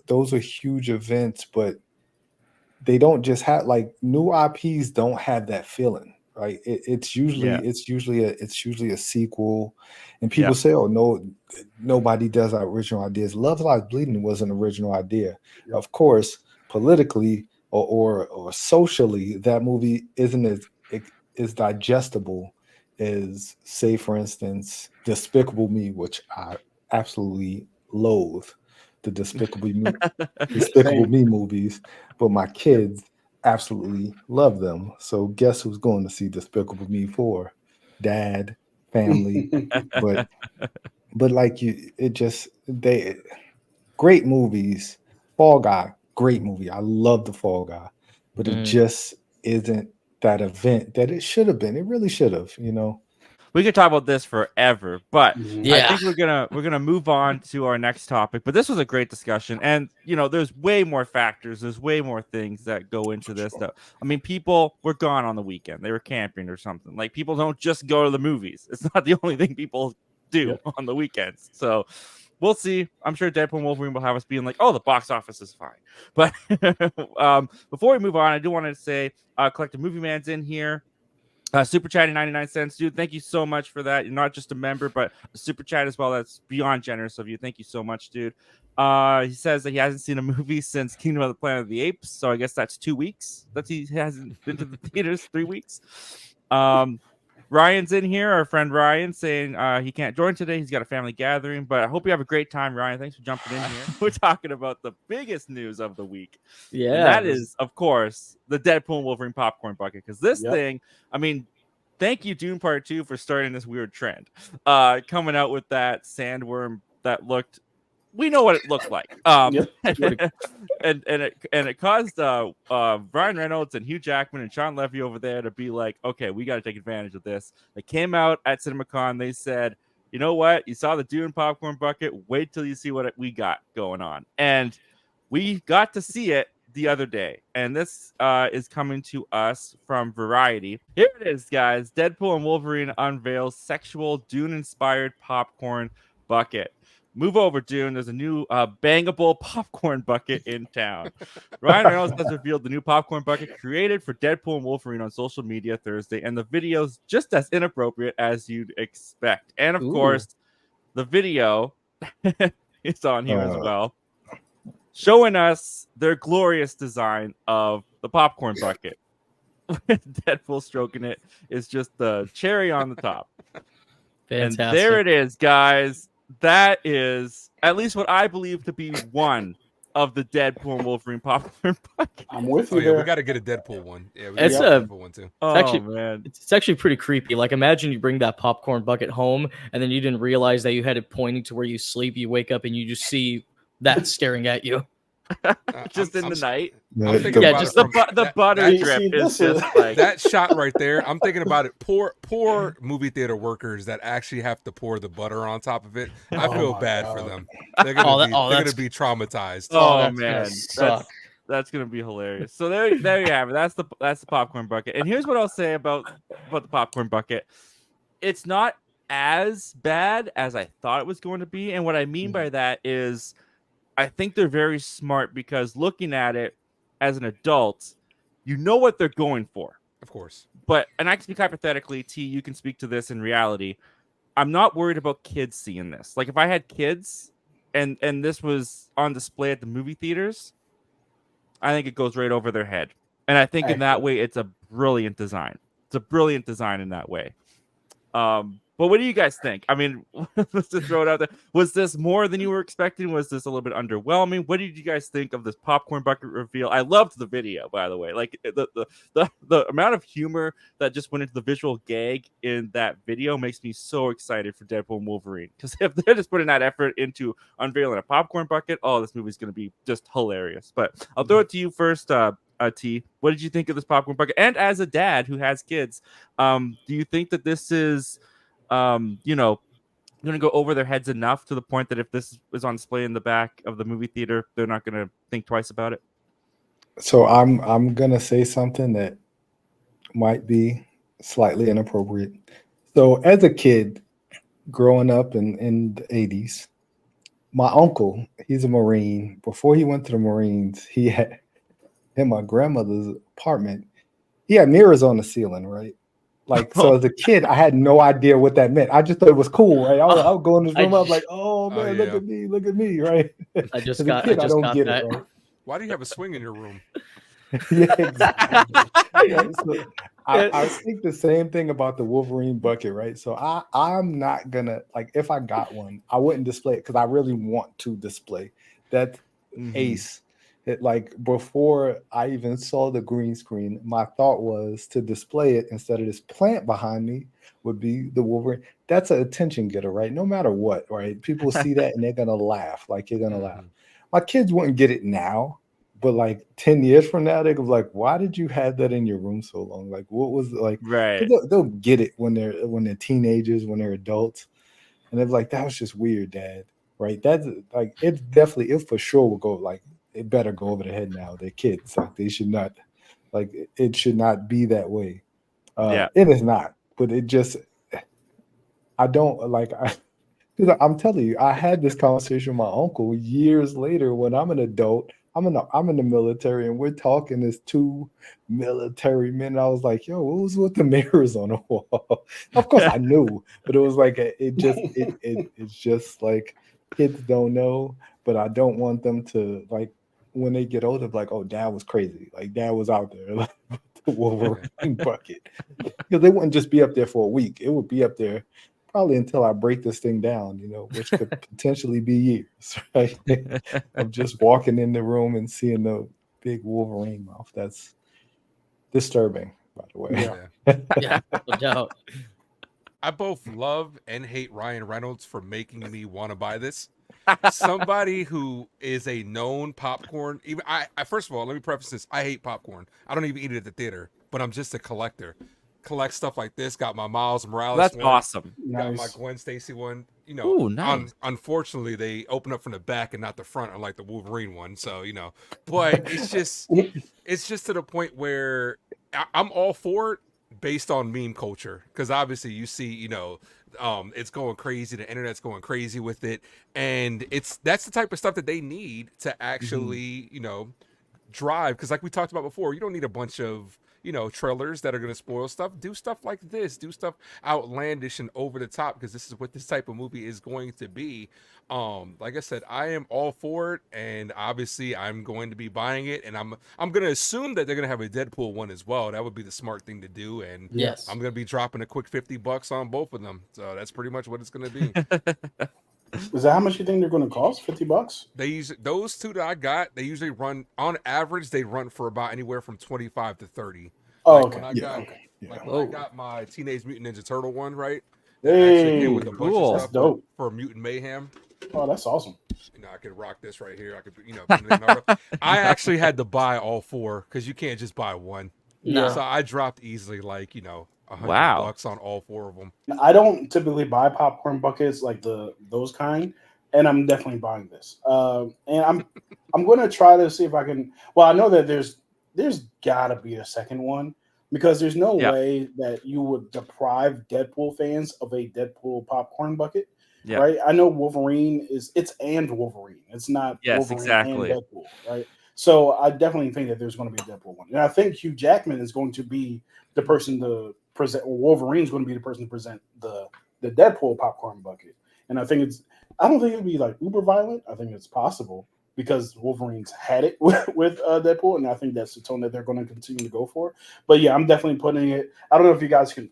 Those are huge events, but they don't just have, like, new IPs don't have that feeling, right? It's usually Yeah. it's usually a sequel, and Yeah. people say, "Oh no, nobody does our original ideas." Love Lies Bleeding was an original idea, Yep. of course. Politically or socially, that movie isn't as digestible as, say, for instance, Despicable Me, which I absolutely loathe. The Despicable Same. Me movies, but my kids absolutely love them. So guess who's going to see Despicable Me for? Dad, family, but like it just they great movies. Fall Guy, great movie. I love the Fall Guy, but it Mm. just isn't that event that it should have been. It really should have, you know. We could talk about this forever, but Mhm. I Yeah. think we're gonna move on to our next topic. But this was a great discussion, and there's way more factors, there's way more things that go into this. Sure. That I mean, people were gone on the weekend, they were camping or something. Like, people don't just go to the movies. It's not the only thing people do Yep. on the weekends. So we'll see. I'm sure Deadpool and Wolverine will have us being like, "Oh, the box office is fine." But before we move on, I do want to say, Collective Movie Man's in here. Super chatting 99 cents, dude. Thank you so much for that. You're not just a member, but a super chat as well. That's beyond generous of you. Thank you so much, dude. He says that he hasn't seen a movie since Kingdom of the Planet of the Apes, so I guess that's 2 weeks that he hasn't been to the theaters. 3 weeks. Ryan's in here, our friend Ryan, saying he can't join today. He's got a family gathering, but I hope you have a great time, Ryan. Thanks for jumping in here. We're talking about the biggest news of the week. Yeah. And that is, of course, the Deadpool and Wolverine popcorn bucket. Because this Yep. thing, I mean, thank you, Dune Part 2, for starting this weird trend. Coming out with that sandworm that looked, we know what it looked like. Yep. and it caused Ryan Reynolds and Hugh Jackman and Sean Levy over there to be like, okay, we got to take advantage of this. They came out at CinemaCon. They said, you know what? You saw the Dune popcorn bucket. Wait till you see what we got going on. And we got to see it the other day, and this is coming to us from Variety. Here it is, guys. Deadpool and Wolverine unveils sexual Dune-inspired popcorn bucket. Move over, Dune. There's a new bangable popcorn bucket in town. Ryan Reynolds has revealed the new popcorn bucket created for Deadpool and Wolverine on social media Thursday, and the video's just as inappropriate as you'd expect. And of course, the video is on here as well, showing us their glorious design of the popcorn bucket. Deadpool stroking it is just the cherry on the top. Fantastic. And there it is, guys. That is at least what I believe to be one of the Deadpool and Wolverine popcorn buckets. I'm with Oh you yeah, we there. got to get a Deadpool one. Yeah, we It's got a a- Deadpool one too. Oh, actually- man. It's actually pretty creepy. Like, imagine you bring that popcorn bucket home and then you didn't realize that you had it pointing to where you sleep. You wake up and you just see that staring at you. Just in the night. I'm thinking Yeah, about just it from The butter that- drip see, is this is- just like that shot right there. I'm thinking about it. Poor movie theater workers that actually have to pour the butter on top of it. I Oh feel my bad for God. them. They're gonna Oh, they're that's- gonna be traumatized. Oh, that's man. gonna suck. That's gonna be hilarious. So there you have it. That's the popcorn bucket. And here's what I'll say about the popcorn bucket. It's not as bad as I thought it was going to be. And what I mean by that is I think they're very smart because looking at it as an adult, you know what they're going for. Of course. But and I can speak hypothetically, T, you can speak to this in reality. I'm not worried about kids seeing this. Like if I had kids and this was on display at the movie theaters, I think it goes right over their head. And I think in that way, it's a brilliant design. It's a brilliant design in that way. But what do you guys think? I mean, let's just throw it out there. Was this more than you were expecting? Was this a little bit underwhelming? What did you guys think of this popcorn bucket reveal? I loved the video, by the way. Like the amount of humor that just went into the visual gag in that video makes me so excited for Deadpool and Wolverine. Because if they're just putting that effort into unveiling a popcorn bucket, oh, this movie's going to be just hilarious. But I'll throw it to you first, T. What did you think of this popcorn bucket? And as a dad who has kids, do you think that this is going to go over their heads enough to the point that if this is on display in the back of the movie theater, they're not going to think twice about it? So I'm gonna say something that might be slightly inappropriate. So as a kid growing up in the 80s, my uncle, he's a Marine. Before he went to the Marines, he had in my grandmother's apartment, he had mirrors on the ceiling, right? Like, so as a kid, I had no idea what that meant. I just thought it was cool, right? I would go in this room, I was like, oh man, look at me, right? I just As a got kid, I don't that. get it, right? Why do you have a swing in your room? Yeah, exactly. Yeah, so I think the same thing about the Wolverine bucket, right? So I'm not gonna, like, if I got one, I wouldn't display it because I really want to display that Ace. It, like, before I even saw the green screen, my thought was to display it instead of this plant behind me would be the Wolverine. That's an attention getter, right? No matter what, right? People see that and they're gonna laugh. Like, you're gonna laugh. My kids wouldn't get it now, but like 10 years from now, they're gonna be like, why did you have that in your room so long? Like, what was like, right? They'll get it when they're teenagers, when they're adults, and they're like, that was just weird, Dad. Right? That's like, it for sure will go, like, it better go over the head now. They're kids. Like, they should not, like, it should not be that way. It is not, but it just, I don't like, I'm telling you, I had this conversation with my uncle years later when I'm an adult. I'm in the military and we're talking as two military men. I was like, yo, what was with the mirrors on the wall? Of course I knew, but it was like it's just like kids don't know, but I don't want them to, like, when they get older, like, oh, Dad was crazy. Like, Dad was out there, like, the Wolverine bucket. Because they wouldn't just be up there for a week. It would be up there probably until I break this thing down, which could potentially be years, right? Of just walking in the room and seeing the big Wolverine mouth. That's disturbing, by the way. Yeah, no doubt. I both love and hate Ryan Reynolds for making me want to buy this. Somebody who is a known popcorn. Even I first of all, let me preface this: I hate popcorn. I don't even eat it at the theater, but I'm just a collector. Collect stuff like this. Got my Miles Morales. That's one, awesome. Got Nice. my Gwen Stacy one. Ooh, nice. Unfortunately, they open up from the back and not the front, unlike the Wolverine one. So but it's just to the point where I'm all for it based on meme culture, because obviously you see it's going crazy. The internet's going crazy with it, and that's the type of stuff that they need to actually drive. Because like we talked about before, you don't need a bunch of trailers that are going to spoil stuff. Do stuff like this. Do stuff outlandish and over the top, because this is what this type of movie is going to be. Like I said, I am all for it, and obviously I'm going to be buying it, and I'm going to assume that they're going to have a Deadpool one as well. That would be the smart thing to do, and Yes, I'm going to be dropping a quick $50 on both of them. So that's pretty much what it's going to be. Is that how much you think they're going to cost? $50? Those two that I got, they usually run, on average, they run for about anywhere from 25 to 30. Oh, Like okay. when I got, Oh. I got my Teenage Mutant Ninja Turtle one, right? Hey, Came with a bunch cool. of That's stuff dope. for Mutant Mayhem. Oh, that's awesome. I could rock this right here. I could, put it in Naruto. I actually had to buy all four, because you can't just buy one. No. So I dropped easily like $100 on all four of them. I don't typically buy popcorn buckets like those kind. and I'm definitely buying this. And I'm going to try to see if I can. Well, I know that there's got to be a second one because there's no Yeah. way that you would deprive Deadpool fans of a Deadpool popcorn bucket, Yeah. right? I know Wolverine it's and Wolverine. It's not Yes, Wolverine and exactly. Deadpool, right? So I definitely think that there's going to be a Deadpool one, and I think Hugh Jackman is going to be the person to present. Or Wolverine's going to be the person to present the Deadpool popcorn bucket, and I think it's. I don't think it'll be like uber violent. I think it's possible because Wolverine's had it with Deadpool, and I think that's the tone that they're going to continue to go for. But yeah, I'm definitely putting it. I don't know if you guys can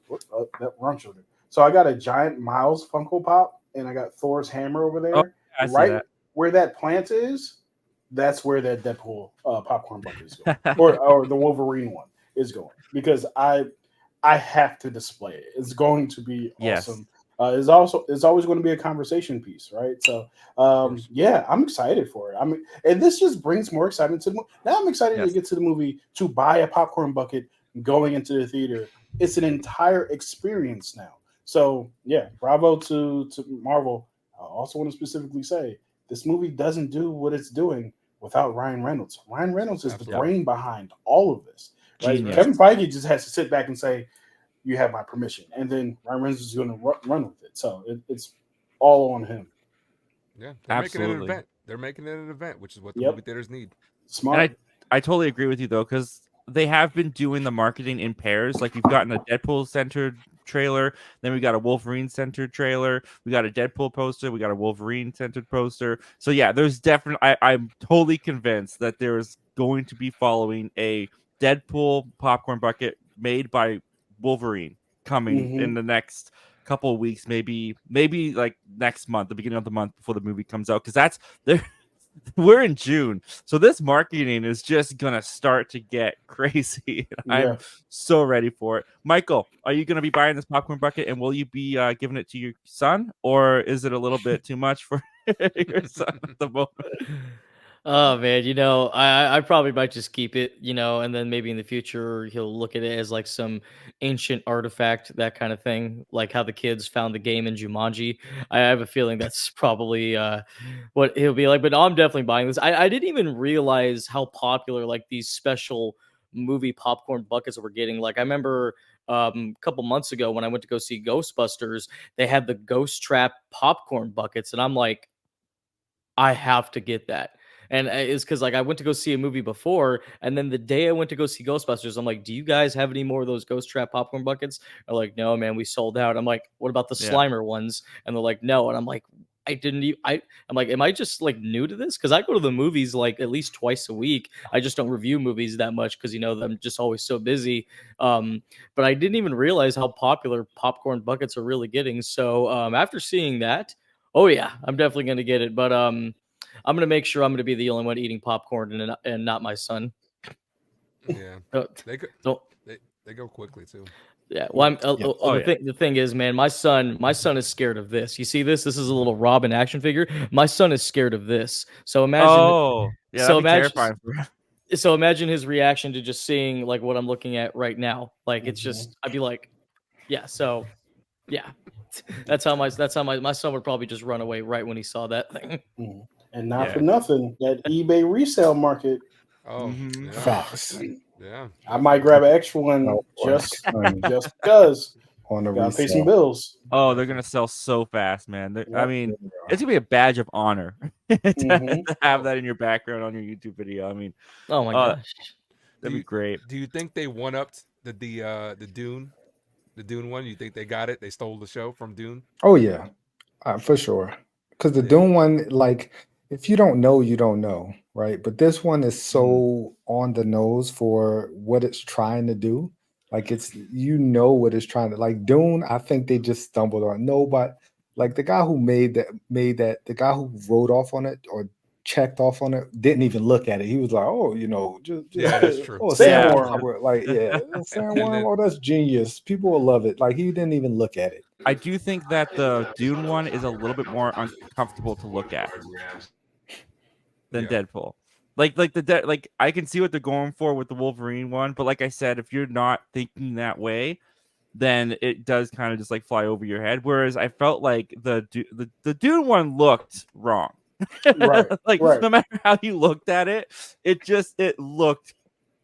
that run sugar. So I got a giant Miles Funko Pop, and I got Thor's hammer over Oh, there. I see Right that. where that plant is, that's where that Deadpool popcorn bucket is going, or the Wolverine one is going because I have to display it. It's going to be Yes. awesome. It's always going to be a conversation piece, right? So course. yeah, I'm excited for it. I mean, and this just brings more excitement to the movie. Now I'm excited to Yes. get to the movie to buy a popcorn bucket going into the theater. It's an entire experience now. So yeah, bravo to Marvel. I also want to specifically say this movie doesn't do what it's doing without Ryan Reynolds. Ryan Reynolds is the Absolutely. brain behind all of this. Right? Genius. Kevin Feige just has to sit back and say, "You have my permission," and then Ryan Reynolds is going to run with it. So it's all on him. Yeah, they're making it an Absolutely. event. They're making it an event, which is what the Yep. movie theaters need. And Smart. I totally agree with you though, because they have been doing the marketing in pairs. Like we've gotten a Deadpool centered trailer, then we got a Wolverine centered trailer, we got a Deadpool poster, we got a Wolverine centered poster. So yeah, there's definitely I'm totally convinced that there's going to be following a Deadpool popcorn bucket made by Wolverine coming Mhm. in the next couple of weeks, maybe like next month, the beginning of the month before the movie comes out, because that's there. We're in June, so this marketing is just gonna start to get crazy. I'm Yeah. so ready for it. Michael, are you gonna be buying this popcorn bucket, and will you be giving it to your son, or is it a little bit too much for your son at the moment? Oh man, I probably might just keep it, and then maybe in the future he'll look at it as like some ancient artifact, that kind of thing, like how the kids found the game in Jumanji. I have a feeling that's probably what he'll be like. But no, I'm definitely buying this. I didn't even realize how popular like these special movie popcorn buckets were getting. Like I remember a couple months ago when I went to go see Ghostbusters, they had the Ghost Trap popcorn buckets, and I'm like, I have to get that. And it's because like I went to go see a movie before, and then the day I went to go see Ghostbusters, I'm like, "Do you guys have any more of those Ghost Trap popcorn buckets?" They're like, "No, man, we sold out." I'm like, "What about the Yeah. Slimer ones?" And they're like, "No." And I'm like, "I didn't. I'm like, am I just like new to this? Because I go to the movies like at least twice a week. I just don't review movies that much because I'm just always so busy. But I didn't even realize how popular popcorn buckets are really getting. So after seeing that, oh yeah, I'm definitely gonna get it. But I'm gonna make sure I'm gonna be the only one eating popcorn and not my son. Yeah, Don't, they go don't they go quickly too. yeah. Well, Yeah. Oh yeah. the thing is, man, my son is scared of this. You see this? This is a little Robin action figure. My son is scared of this. So imagine. Oh yeah, So that'd be imagine. terrifying for him. So imagine his reaction to just seeing like what I'm looking at right now. Like it's Mhm. just, I'd be like, yeah. So yeah, that's how my son would probably just run away right when he saw that thing. Mhm. And not for Yeah. nothing, that eBay resale market. Oh Mhm. yeah, Facts. yeah. I might grab an definitely. extra one Oh, boy. just Honey, because. on the Gotta pay some resale. bills. Oh, they're gonna sell so fast, man. I Yep. mean, it's gonna be a badge of honor to Mhm. have that in your background on your YouTube video. I mean, Oh my uh, gosh. Do that'd be you great. do you think they one upped the Dune one? You think they got it? They stole the show from Dune? Oh yeah, for sure. Because the Yeah. Doom one, like, if you don't know, you don't know, right? But this one is Mhm. so on the nose for what it's trying to do. Like what it's trying to like. Dune, I think they just stumbled on. No, but like the guy who made that, the guy who wrote off on it or checked off on it didn't even look at it. He was like, oh, just Yeah, that's true. oh, Yeah. Sandworm. like yeah, And sandworm. then Oh, that's genius. People will love it. Like he didn't even look at it. I do think that the Dune one is a little bit more uncomfortable to look at than yeah, Deadpool. Like I can see what they're going for with the Wolverine one, but like I said, if you're not thinking that way, then it does kind of just like fly over your head. Whereas I felt like the Dune one looked wrong. Right, Like right. no matter how you looked at it, it looked,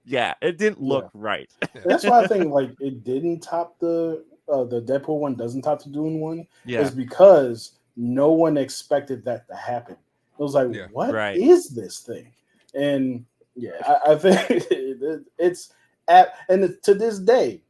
yeah, it didn't Yeah. look right. That's why I think like it didn't top the Deadpool one, doesn't top the Dune one, Yeah, is because no one expected that to happen. It was like, Yeah. what right. is this thing? And yeah, I think it's at, and to this day,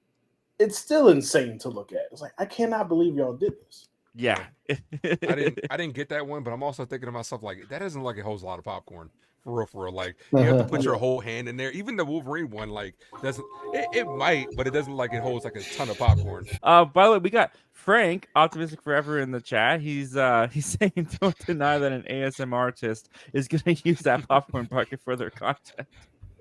it's still insane to look at. It's like, I cannot believe y'all did this. Yeah. I didn't get that one, but I'm also thinking to myself like that doesn't like it holds a lot of popcorn. For real, for real. Like you have to put your whole hand in there. Even the Wolverine one, like doesn't it might, but it doesn't like it holds like a ton of popcorn. By the way, we got Frank Optimistic Forever in the chat. He's saying don't deny that an ASM artist is gonna use that popcorn bucket for their content.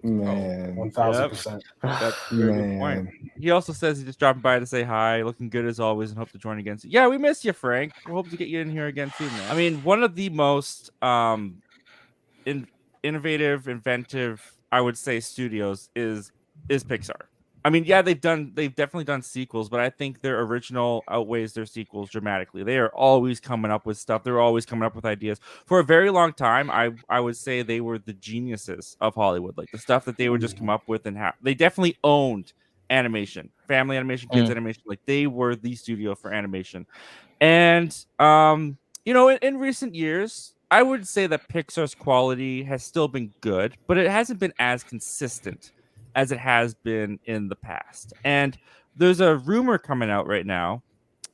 Man, 1000%. That's a very good point. man. He also says he's just dropping by to say hi, looking good as always, and hope to join again soon. Yeah, we miss you, Frank. We hope to get you in here again soon, man. I mean, one of the most innovative, inventive, I would say, studios is Pixar. I mean, yeah, they've definitely done sequels, but I think their original outweighs their sequels dramatically. They are always coming up with stuff. They're always coming up with ideas. For a very long time, I would say they were the geniuses of Hollywood. Like the stuff that they would just come up with and have. They definitely owned animation, family animation, kids animation. Like they were the studio for animation. And in recent years, I would say that Pixar's quality has still been good, but it hasn't been as consistent as it has been in the past. And there's a rumor coming out right now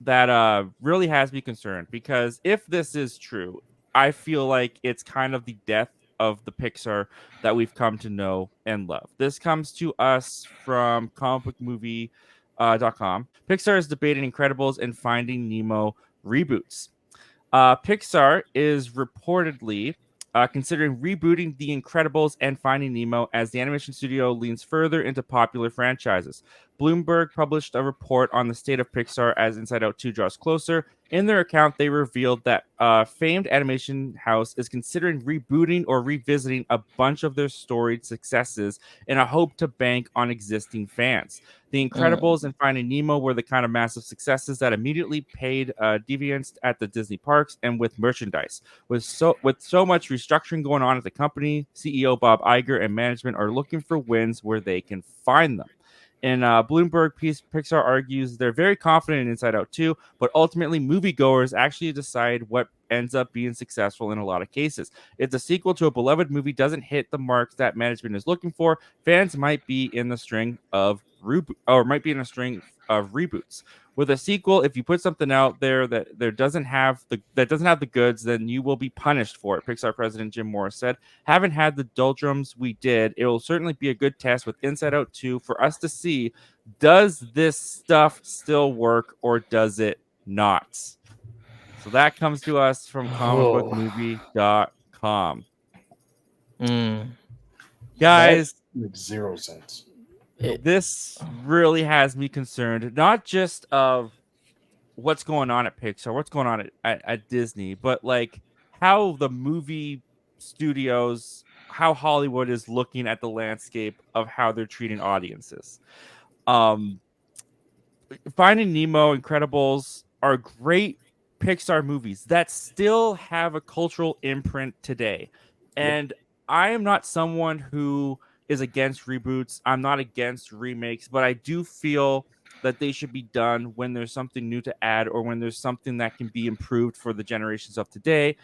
that really has me concerned, because if this is true, I feel like it's kind of the death of the Pixar that we've come to know and love. This comes to us from comicbookmovie.com. Pixar is debating Incredibles and Finding Nemo reboots. Pixar is reportedly considering rebooting The Incredibles and Finding Nemo as the animation studio leans further into popular franchises. Bloomberg published a report on the state of Pixar as Inside Out 2 draws closer. In their account, they revealed that famed animation house is considering rebooting or revisiting a bunch of their storied successes in a hope to bank on existing fans. The Incredibles and Finding Nemo were the kind of massive successes that immediately paid dividends at the Disney parks and with merchandise. With so much restructuring going on at the company, CEO Bob Iger and management are looking for wins where they can find them. In Bloomberg piece, Pixar argues they're very confident in Inside Out 2, but ultimately moviegoers actually decide what ends up being successful in a lot of cases. If the sequel to a beloved movie doesn't hit the marks that management is looking for, fans might be in the string of reboots. With a sequel, if you put something out there that doesn't have the goods, then you will be punished for it. Pixar president Jim Morris said, "Haven't had the doldrums we did. It will certainly be a good test with Inside Out 2 for us to see, does this stuff still work or does it not?" So that comes to us from comicbookmovie.com. Guys, That makes 0 sense. this really has me concerned, not just of what's going on at Pixar, what's going on at Disney, but like how the movie studios, how Hollywood is looking at the landscape of how they're treating audiences. Finding Nemo, Incredibles are great Pixar movies that still have a cultural imprint today. And I am not someone who is against reboots. I'm not against remakes, but I do feel that they should be done when there's something new to add or when there's something that can be improved for the generations of today.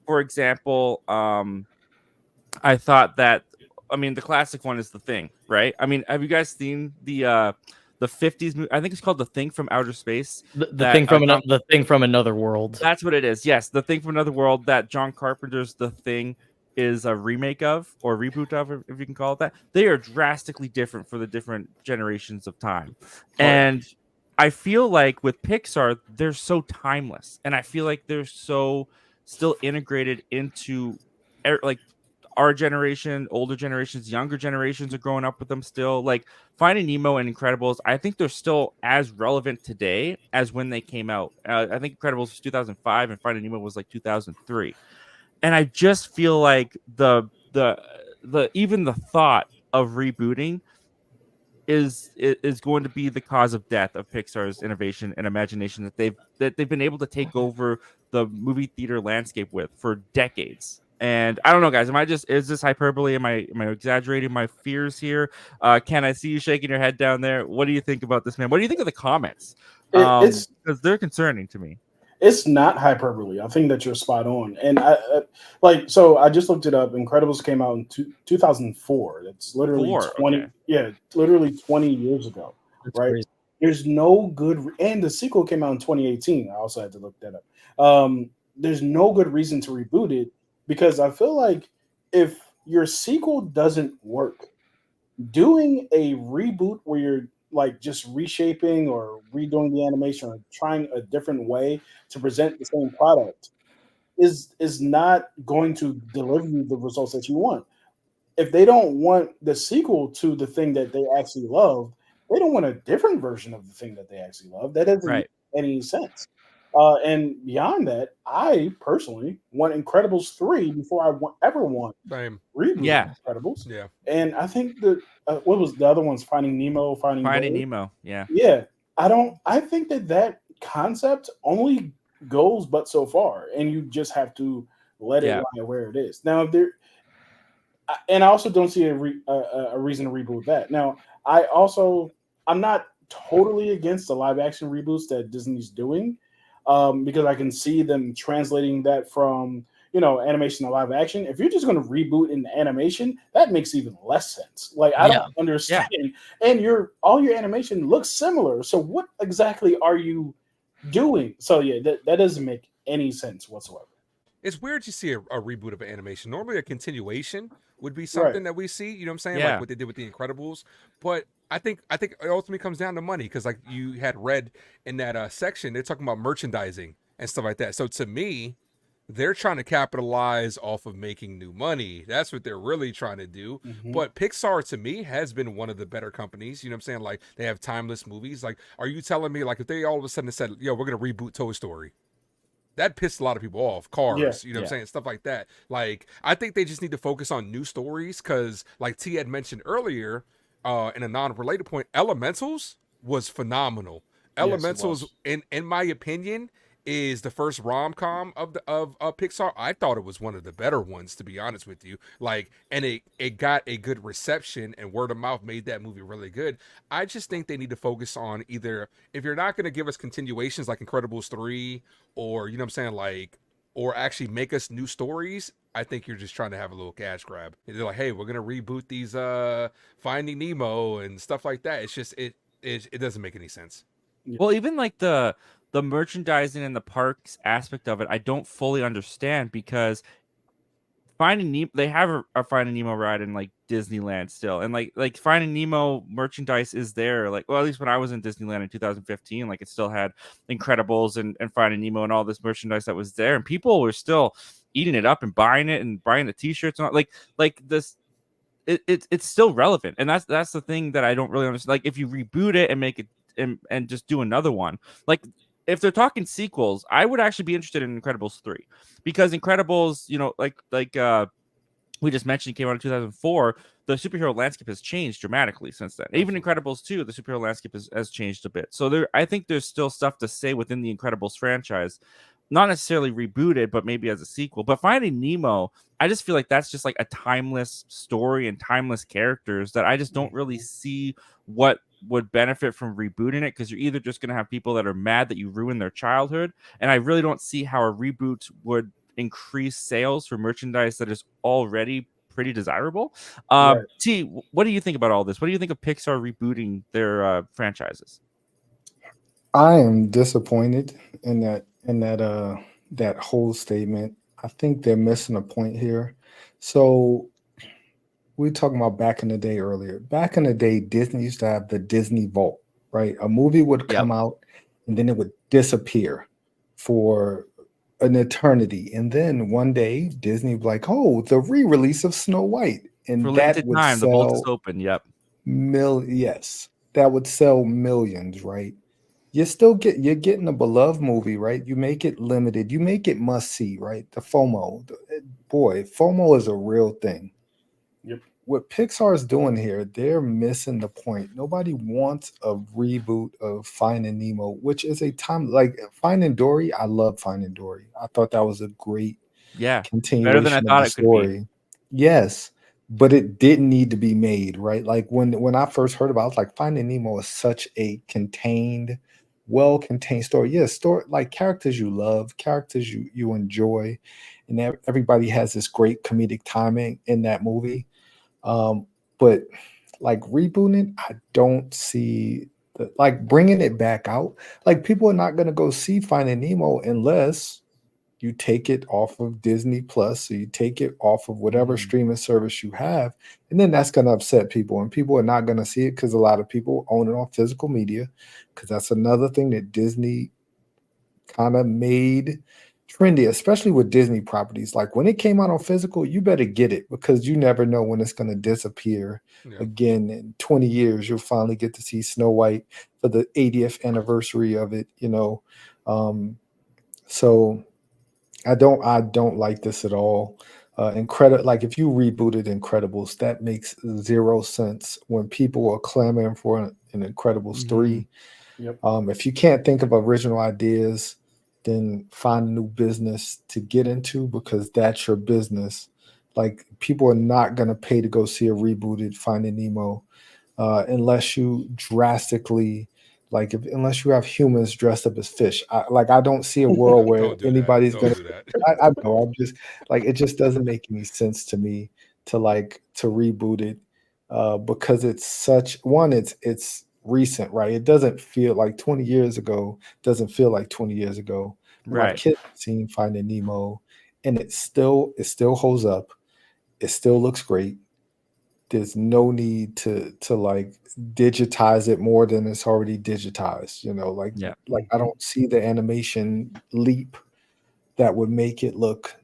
For example, I thought that, the classic one is The Thing, right? I mean, have you guys seen the 50s movie? I think it's called The Thing from Outer Space. The thing from another world. That's what it is. Yes, The Thing from Another World that John Carpenter's The Thing is a remake of or reboot of, if you can call it that. They are drastically different for the different generations of time. And I feel like with Pixar, they're so timeless. And I feel like they're so still integrated into like our generation, older generations, younger generations are growing up with them still. Like Finding Nemo and Incredibles, I think they're still as relevant today as when they came out. I think Incredibles was 2005 and Finding Nemo was like 2003. And I just feel like the even the thought of rebooting is going to be the cause of death of Pixar's innovation and imagination that they've been able to take over the movie theater landscape with for decades. And I don't know, guys. Is this hyperbole? Am I exaggerating my fears here? Ken, I see you shaking your head down there. What do you think about this, man? What do you think of the comments? It's Because they're concerning to me. it's not hyperbole. I think that you're spot on. And I just looked it up. Incredibles came out in 2004. That's literally 20. Okay. Yeah, literally 20 years ago. That's Right. crazy. There's no good, and the sequel came out in 2018. I also had to look that up. There's no good reason to reboot it because I feel like if your sequel doesn't work, doing a reboot where you're like just reshaping or redoing the animation or trying a different way to present the same product is not going to deliver you the results that you want. If they don't want the sequel to the thing that they actually loved, they don't want a different version of the thing that they actually love. That doesn't make Right. any sense. And beyond that, I personally want Incredibles 3 before ever want Same. reboot Yeah. of Incredibles. Yeah. And I think that what was the other ones? Finding Nemo, Finding Dory? Nemo. Yeah. Yeah, I don't. I think that concept only goes but so far, and you just have to let it Yeah. lie where it is. Now, if there, and I also don't see a reason to reboot that. Now, I'm not totally against the live action reboots that Disney's doing, because I can see them translating that from animation to live action. If you're just going to reboot in animation, that makes even less sense. Like I don't understand. And all your animation looks similar. So what exactly are you doing? So yeah, that doesn't make any sense whatsoever. It's weird to see a reboot of an animation. Normally, a continuation would be something that we see. You know what I'm saying? Yeah. Like what they did with the Incredibles. But I think it ultimately comes down to money because, like you had read in that section, they're talking about merchandising and stuff like that. So to me, they're trying to capitalize off of making new money. That's what they're really trying to do. Mhm. But Pixar, to me, has been one of the better companies. You know what I'm saying? Like they have timeless movies. Like, are you telling me like if they all of a sudden said, "Yo, we're gonna reboot Toy Story"? That pissed a lot of people off. Cars, Yeah. you know what I'm saying? Stuff like that. Like, I think they just need to focus on new stories because, like T had mentioned earlier, in a non-related point, Elementals was phenomenal. Yes, it Elementals, was. in my opinion, is the first rom-com of Pixar. I thought it was one of the better ones, to be honest with you. Like, and it got a good reception, and word of mouth made that movie really good. I just think they need to focus on either, if you're not going to give us continuations like Incredibles 3, or you know what I'm saying, like, or actually make us new stories. I think you're just trying to have a little cash grab. They're like, hey, we're gonna reboot these Finding Nemo and stuff like that. It's just it doesn't make any sense. Well, even like the merchandising and the parks aspect of it, I don't fully understand because Finding Nemo, they have a Finding Nemo ride in like Disneyland still, and like Finding Nemo merchandise is there. Like, well, at least when I was in Disneyland in 2015, like it still had Incredibles and Finding Nemo and all this merchandise that was there, and people were still eating it up and buying it and buying the T-shirts and all, like this. It's still relevant, and that's the thing that I don't really understand. Like, if you reboot it and make it and just do another one, like if they're talking sequels, I would actually be interested in Incredibles 3 because Incredibles, we just mentioned, it came out in 2004. The superhero landscape has changed dramatically since then. Even Incredibles 2, the superhero landscape has changed a bit. So I think there's still stuff to say within the Incredibles franchise, not necessarily rebooted, but maybe as a sequel. But Finding Nemo, I just feel like that's just like a timeless story and timeless characters that I just don't really see what would benefit from rebooting it, because you're either just going to have people that are mad that you ruined their childhood, and I really don't see how a reboot would increase sales for merchandise that is already pretty desirable. Right. T, what do you think about all this? What do you think of Pixar rebooting their franchises? I am disappointed in that whole statement. I think they're missing a point here. So we were talking about back in the day earlier. Back in the day, Disney used to have the Disney Vault, right? A movie would come out and then it would disappear for an eternity. And then one day Disney would be like, oh, the re-release of Snow White. And For that limited would time, the vault is sell open. Yep. yes. That would sell millions, right? You're getting a beloved movie, right? You make it limited, you make it must see, right? The FOMO. Boy, FOMO is a real thing. Yep. what Pixar is doing here, they're missing the point. Nobody wants a reboot of Finding Nemo, which is a time like Finding Dory. I love Finding Dory. I thought that was a great Yeah, better than I continuation of thought the it could be. story. Yes, but it didn't need to be made, right? Like when I first heard about it, I was like Finding Nemo is such a contained, well-contained story. Yeah, story like characters you love, characters you enjoy, and everybody has this great comedic timing in that movie. Um, but like rebooting it, I don't see like bringing it back out. Like people are not gonna go see Finding Nemo unless you take it off of Disney Plus, or you take it off of whatever Mhm. streaming service you have, and then that's going to upset people, and people are not going to see it because a lot of people own it on physical media, because that's another thing that Disney kind of made trendy, especially with Disney properties. Like when it came out on physical, you better get it because you never know when it's going to disappear Yeah. again. In 20 years, you'll finally get to see Snow White for the 80th anniversary of it, you know. So I don't like this at all. Like if you rebooted Incredibles, that makes zero sense when people are clamoring for an Incredibles Mhm. 3. Yep. If you can't think of original ideas, then find a new business to get into because that's your business. Like people are not gonna pay to go see a rebooted Finding Nemo unless you drastically like unless you have humans dressed up as fish. I don't see a world where Don't do that. anybody's Don't gonna. do that. I know. I'm just like it just doesn't make any sense to me to reboot it because it's such one. It's recent, right? It doesn't feel like 20 years ago. Doesn't feel like 20 years ago. My Right. kids have seen Finding Nemo, and it still holds up. It still looks great. There's no need to like digitize it more than it's already digitized. Like Yeah. I Mhm. don't see the animation leap that would make it look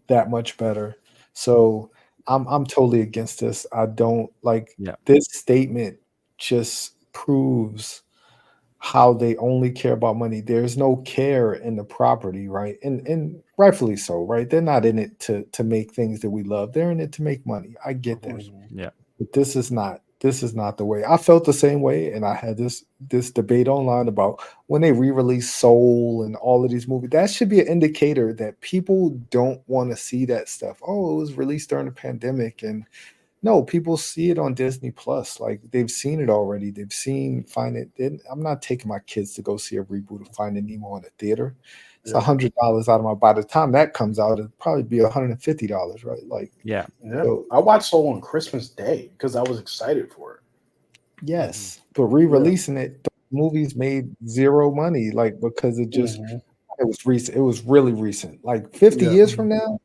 that much better. So I'm totally against this. I don't like Yeah. this statement just proves how they only care about money. There's no care in the property, right? And rightfully so, right? They're not in it to make things that we love. They're in it to make money. I Of get that. course. Yeah. But this is not the way. I felt the same way, and I had this debate online about when they re-release Soul and all of these movies. That should be an indicator that people don't want to see that stuff. Oh, it was released during the pandemic, and no, people see it on Disney Plus. Like they've seen it already. They've seen Find It. I'm not taking my kids to go see a reboot of Finding Nemo in a theater. It's Yeah. $100 out of my. By the time that comes out, it'll probably be $150, right? Like Yeah. Yeah. so. I watched Soul on Christmas Day because I was excited for it. Mhm. Yes, but Yeah. re-releasing it, the movies made zero money, like because Mhm. it was recent. It was really recent. Like 50 Yeah. years from now,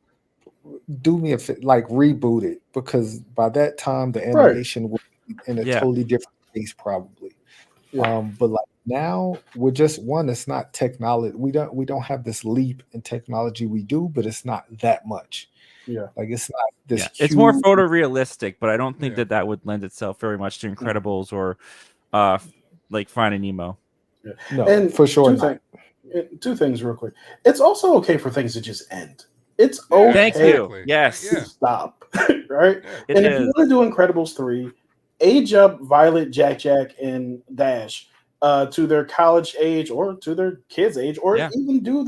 do me like reboot it because by that time the Right. animation will be in a Yeah. totally different place probably. Yeah. But like now we're just one. It's not technology. We don't have this leap in technology. We do, but it's not that much. Yeah. Like it's not this Yeah. It's more huge. photorealistic, but I don't think Yeah. that would lend itself very much to Mhm. Incredibles or like Finding Nemo. Yeah. No, And for sure two not. things. Two things real quick. It's also okay for things to just end. It's Yeah. Thank okay you. Exactly. Yes, to Yeah. stop, right? Yeah. it And if you is. want to do Incredibles 3, age up Violet, Jack, and Dash to their college age or to their kids' age, or Yeah. even do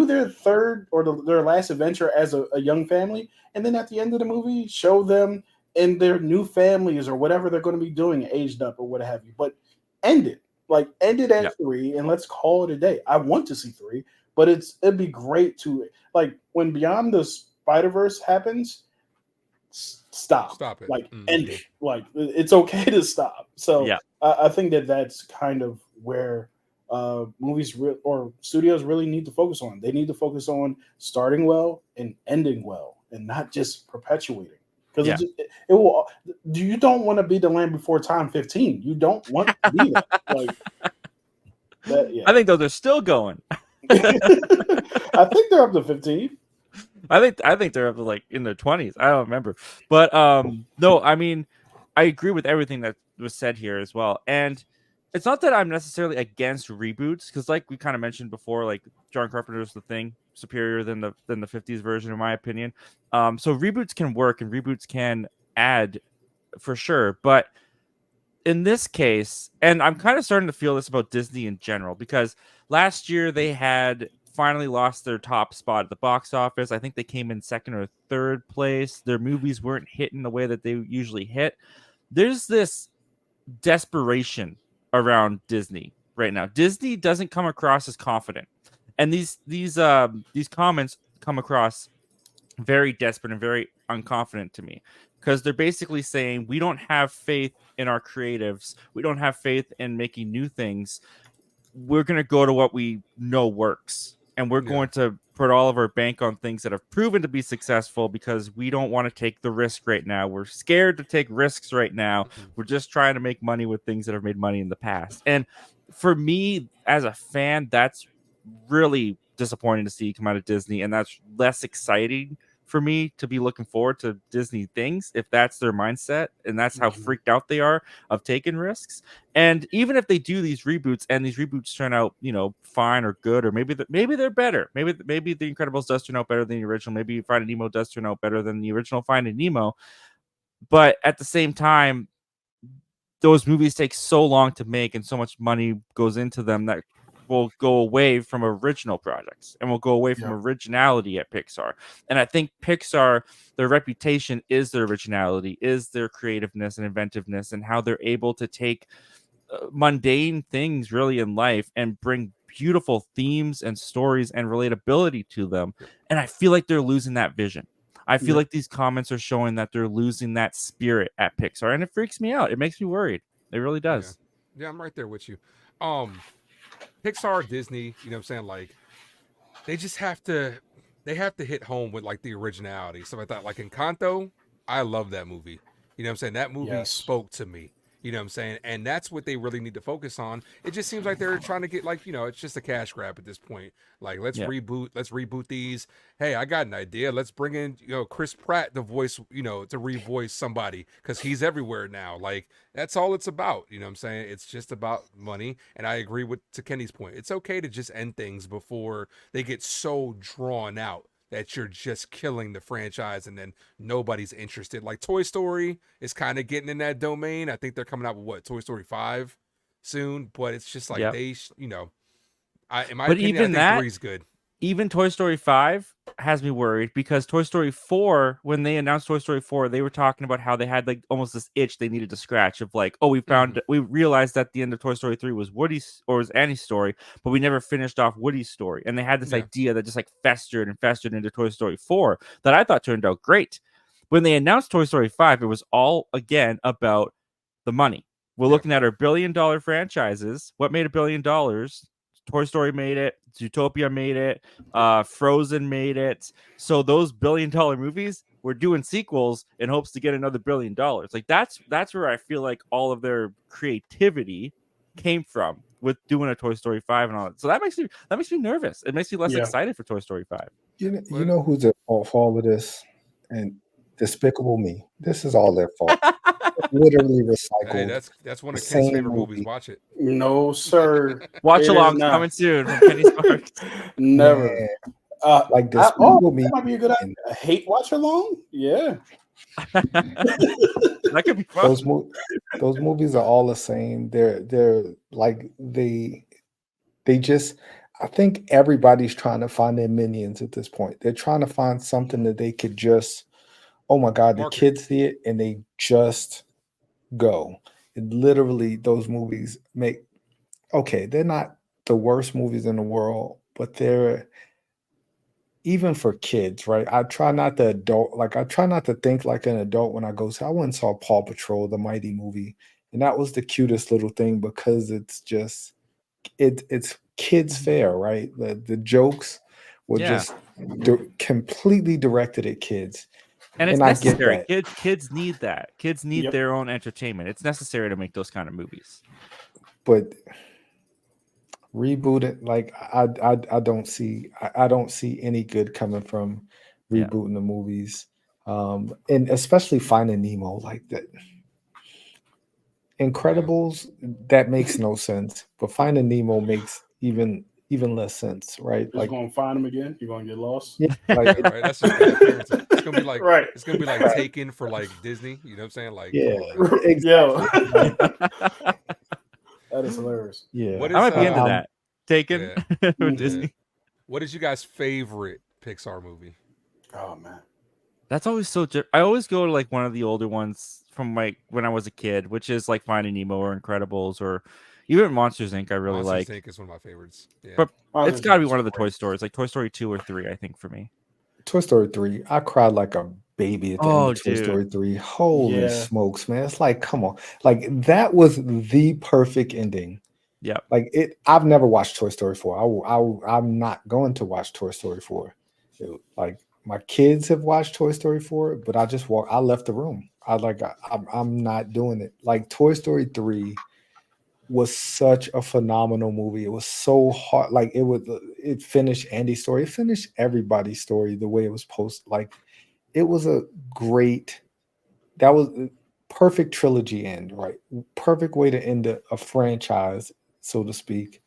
their third or their last adventure as a young family, and then at the end of the movie, show them in their new families or whatever they're going to be doing, aged up or what have you. But end it. Like end it Yeah. at 3 and let's call it a day. I want to see 3, but it'd be great to like when Beyond the Spider Verse happens, stop. Stop it. Like end Mhm. it. Like it's okay to stop. So Yeah. I think that's kind of where movies or studios really need to focus on. They need to focus on starting well and ending well, and not just perpetuating. Because Yeah. it will. You don't want to be the Land Before Time 15. You don't want to be that. Like that. Yeah. I think those are still going. I think they're up to 15. I think they're up to like in their 20s. I don't remember. But no, I mean, I agree with everything that was said here as well. And it's not that I'm necessarily against reboots because like we kind of mentioned before, like John Carpenter's The Thing superior than the 50s version in my opinion. So reboots can work and reboots can add for sure. But in this case, and I'm kind of starting to feel this about Disney in general, because last year they had finally lost their top spot at the box office. I think they came in second or third place. Their movies weren't hitting the way that they usually hit. There's this desperation around Disney right now. Disney doesn't come across as confident, and these comments come across very desperate and very unconfident to me, because they're basically saying we don't have faith in our creatives, we don't have faith in making new things. We're going to go to what we know works, and we're Yeah. going to put all of our bank on things that have proven to be successful, because we don't want to take the risk right now. We're scared to take risks right now. We're just trying to make money with things that have made money in the past. And for me as a fan, that's really disappointing to see come out of Disney, and that's less exciting for me to be looking forward to Disney things if that's their mindset and that's how freaked out they are of taking risks. And even if they do these reboots and these reboots turn out, fine or good, or maybe they're better. Maybe The Incredibles does turn out better than the original. Maybe Finding Nemo does turn out better than the original Finding Nemo. But at the same time, those movies take so long to make and so much money goes into them that will go away from original projects and will go away from originality at Pixar. And I think Pixar, their reputation is their originality, is their creativeness and inventiveness, and how they're able to take mundane things really in life and bring beautiful themes and stories and relatability to them. And I feel like they're losing that vision. I feel like these comments are showing that they're losing that spirit at Pixar, and it freaks me out. It makes me worried. It really does. Yeah, I'm right there with you. Pixar, Disney, you know what I'm saying? Like, they just have to hit home with like the originality. So I thought, like, Encanto, I love that movie. You know what I'm saying? That movie spoke to me. You know what I'm saying? And that's what they really need to focus on. It just seems like they're trying to get, like, it's just a cash grab at this point. Like, let's reboot these. Hey, I got an idea. Let's bring in, Chris Pratt to voice, to revoice somebody, because he's everywhere now. Like, that's all it's about. You know what I'm saying? It's just about money. And I agree to Kenny's point. It's okay to just end things before they get so drawn out that you're just killing the franchise and then nobody's interested. Like Toy Story is kind of getting in that domain. I think they're coming out with Toy Story 5 soon, but it's just like in my opinion, I think 3's good. Even Toy Story 5 has me worried, because Toy Story 4, when they announced Toy Story 4, they were talking about how they had like almost this itch they needed to scratch of like, oh, we realized that the end of Toy Story 3 was Woody's or was Annie's story, but we never finished off Woody's story. And they had this idea that just like festered and festered into Toy Story 4 that I thought turned out great. When they announced Toy Story 5, it was all again about the money. We're looking at our $1 billion franchises. What made $1 billion? Toy Story made it. Zootopia made it. Frozen made it. So those $1 billion movies, we're doing sequels in hopes to get another $1 billion. Like that's where I feel like all of their creativity came from with doing a Toy Story 5 and all that. So that makes me nervous. It makes me less excited for Toy Story 5. You know who's at fault for all of this? And Despicable Me. This is all their fault. Literally recycled. Hey, that's one of Ken's favorite movies. Watch it. No, sir. Watch along coming soon from Kenny Sparks. Never. Like Despicable Me. That might be a good idea. A hate watch along? Yeah. That could be fun. Those movies are all the same. They're like they just, I think everybody's trying to find their minions at this point. They're trying to find something that they could just, oh my God, the kids see it and they just go. And literally, those movies they're not the worst movies in the world, but they're, even for kids, right? I try not to think like an adult when I go. So I went and saw Paw Patrol, the Mighty movie, and that was the cutest little thing, because it's just it's kids fare, right? The jokes were just completely directed at kids. And it's necessary. Kids need that. Kids need their own entertainment. It's necessary to make those kind of movies. But reboot it, like I don't see any good coming from rebooting the movies. And especially Finding Nemo, like that. Incredibles, that makes no sense. But Finding Nemo makes even even less sense, right? You're just gonna find them again. You're gonna get lost. yeah, like Right, that's just bad parenting. It's gonna be like Right. it's gonna be like Right. Taken for like Disney. You know what I'm saying? Like, yeah, come on, man. exactly. Yo, Like, that is hilarious. yeah, What I is might be into um, that. Taken yeah, with Mhm. Disney. what is you guys' favorite Pixar movie? Oh man. That's always so. I always go to like one of the older ones from like when I was a kid, which is like Finding Nemo or Incredibles or even Monsters Inc. I really Monsters like, Inc. is one of my favorites. Yeah. but Monsters it's got to be Inc. one of the is Toy great. Stories, like Toy Story 2 or 3. I think for me. Toy Story 3. I cried like a baby at the end Oh, of Toy dude. Story 3. Holy Yeah. smokes, man! It's like, come on, like that was the perfect ending. Yep. Like it, I've never watched Toy Story 4. I'm not going to watch Toy Story 4. Like my kids have watched Toy Story 4, but I left the room. I'm not doing it. Like Toy Story 3 was such a phenomenal movie. It was so hard. Like it finished Andy's story. It finished everybody's story the way it was posted. Like it was a great, that was a perfect trilogy end, right? Perfect way to end a franchise, so to speak.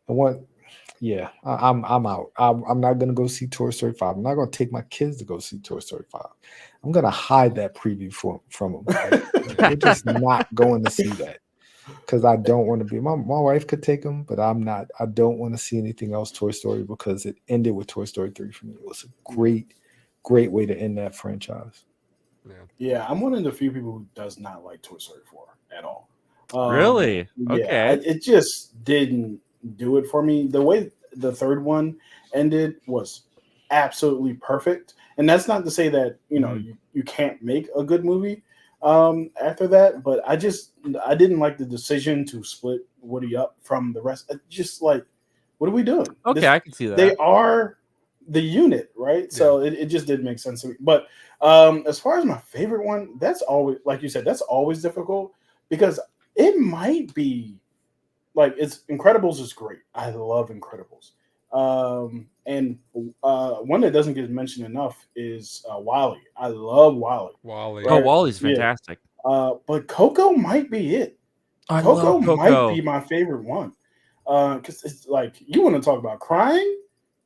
And what, yeah, I'm out. I'm not gonna go see Toy Story 5. I'm not gonna take my kids to go see Toy Story 5. I'm gonna hide that preview from them. Like, we're just not going to see that because I don't want to be. My wife could take them, but I'm not. I don't want to see anything else Toy Story because it ended with Toy Story 3 for me. It was a great way to end that franchise. Yeah. Yeah, I'm one of the few people who does not like Toy Story 4 at all. Really? Yeah, Okay. it just didn't do it for me. The way the third one ended was absolutely perfect. And that's not to say that, Mhm. you can't make a good movie after that, but I didn't like the decision to split Woody up from the rest. Just like, what are we doing? Okay, I can see They that. are the unit, right? So it just didn't make sense to me. But as far as my favorite one, that's always, like you said, that's always difficult because it might be like, it's Incredibles is great. I love Incredibles. And one that doesn't get mentioned enough is Wally. I love Wally. Wally. Oh, Right? Wally's Yeah. fantastic. But Coco might be it. I Coco love might Coco. be my favorite one. Because it's like, you want to talk about crying?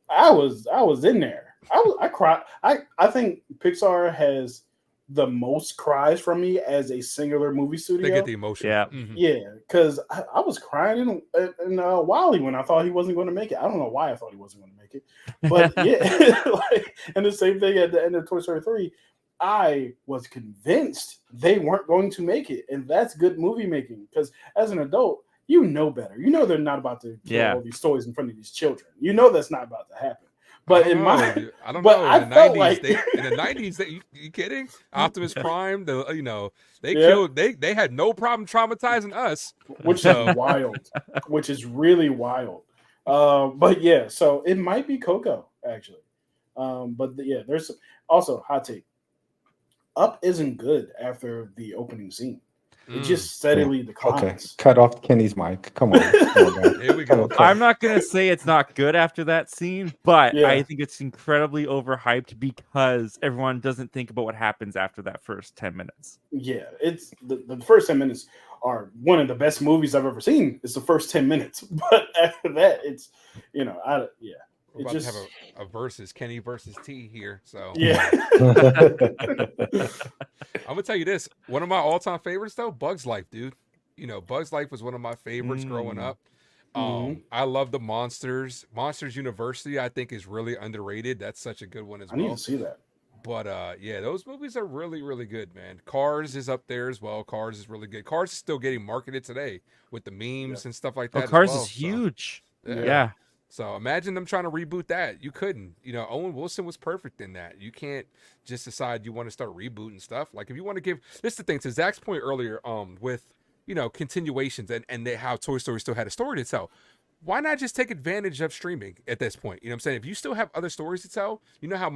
I was in there. I cried. I think Pixar has the most cries from me as a singular movie They studio. get the emotion. Yeah. Mhm. Yeah, because I was crying in Wally when I thought he wasn't going to make it. I don't know why I thought he wasn't going to make it, but yeah, like, and the same thing at the end of Toy Story 3. I was convinced they weren't going to make it, and that's good movie making. Because as an adult, you know better. You know they're not about to kill Yeah. all these toys in front of these children. You know that's not about to happen. But in my, Dude. I don't but know. I In the felt 90s, like in the 90s, you kidding? Optimus Prime, they Yeah. killed. They had no problem traumatizing us. which So- is wild, which is really wild. But yeah, so it might be Coco actually. Yeah, there's also hot take. Up isn't good after the opening scene. It just steadily Okay, declines. cut off Kenny's mic. Come on, guys. Here we Come go. on, cut. I'm not gonna say it's not good after that scene, but Yeah. I think it's incredibly overhyped because everyone doesn't think about what happens after that first 10 minutes. Yeah, it's the first 10 minutes are one of the best movies I've ever seen. It's the first 10 minutes, but after that, it's We're it about just to have a versus Kenny versus T here. So yeah. I'm gonna tell you this. One of my all-time favorites, though, Bug's Life, dude. Bugs Life was one of my favorites growing up. Mhm. I love the Monsters. Monsters University, I think, is really underrated. That's such a good one as I need well. to see that. But yeah, those movies are really, really good, man. Cars is up there as well. Cars is really good. Cars is still getting marketed today with the memes and stuff like Oh, that. Cars as well. is huge. So, Yeah. So imagine them trying to reboot that. You couldn't. Owen Wilson was perfect in that. You can't just decide you want to start rebooting stuff. Like if you want to give, this is the thing, to Zach's point earlier, with continuations and how Toy Story still had a story to tell. Why not just take advantage of streaming at this point? You know what I'm saying? If you still have other stories to tell, you know how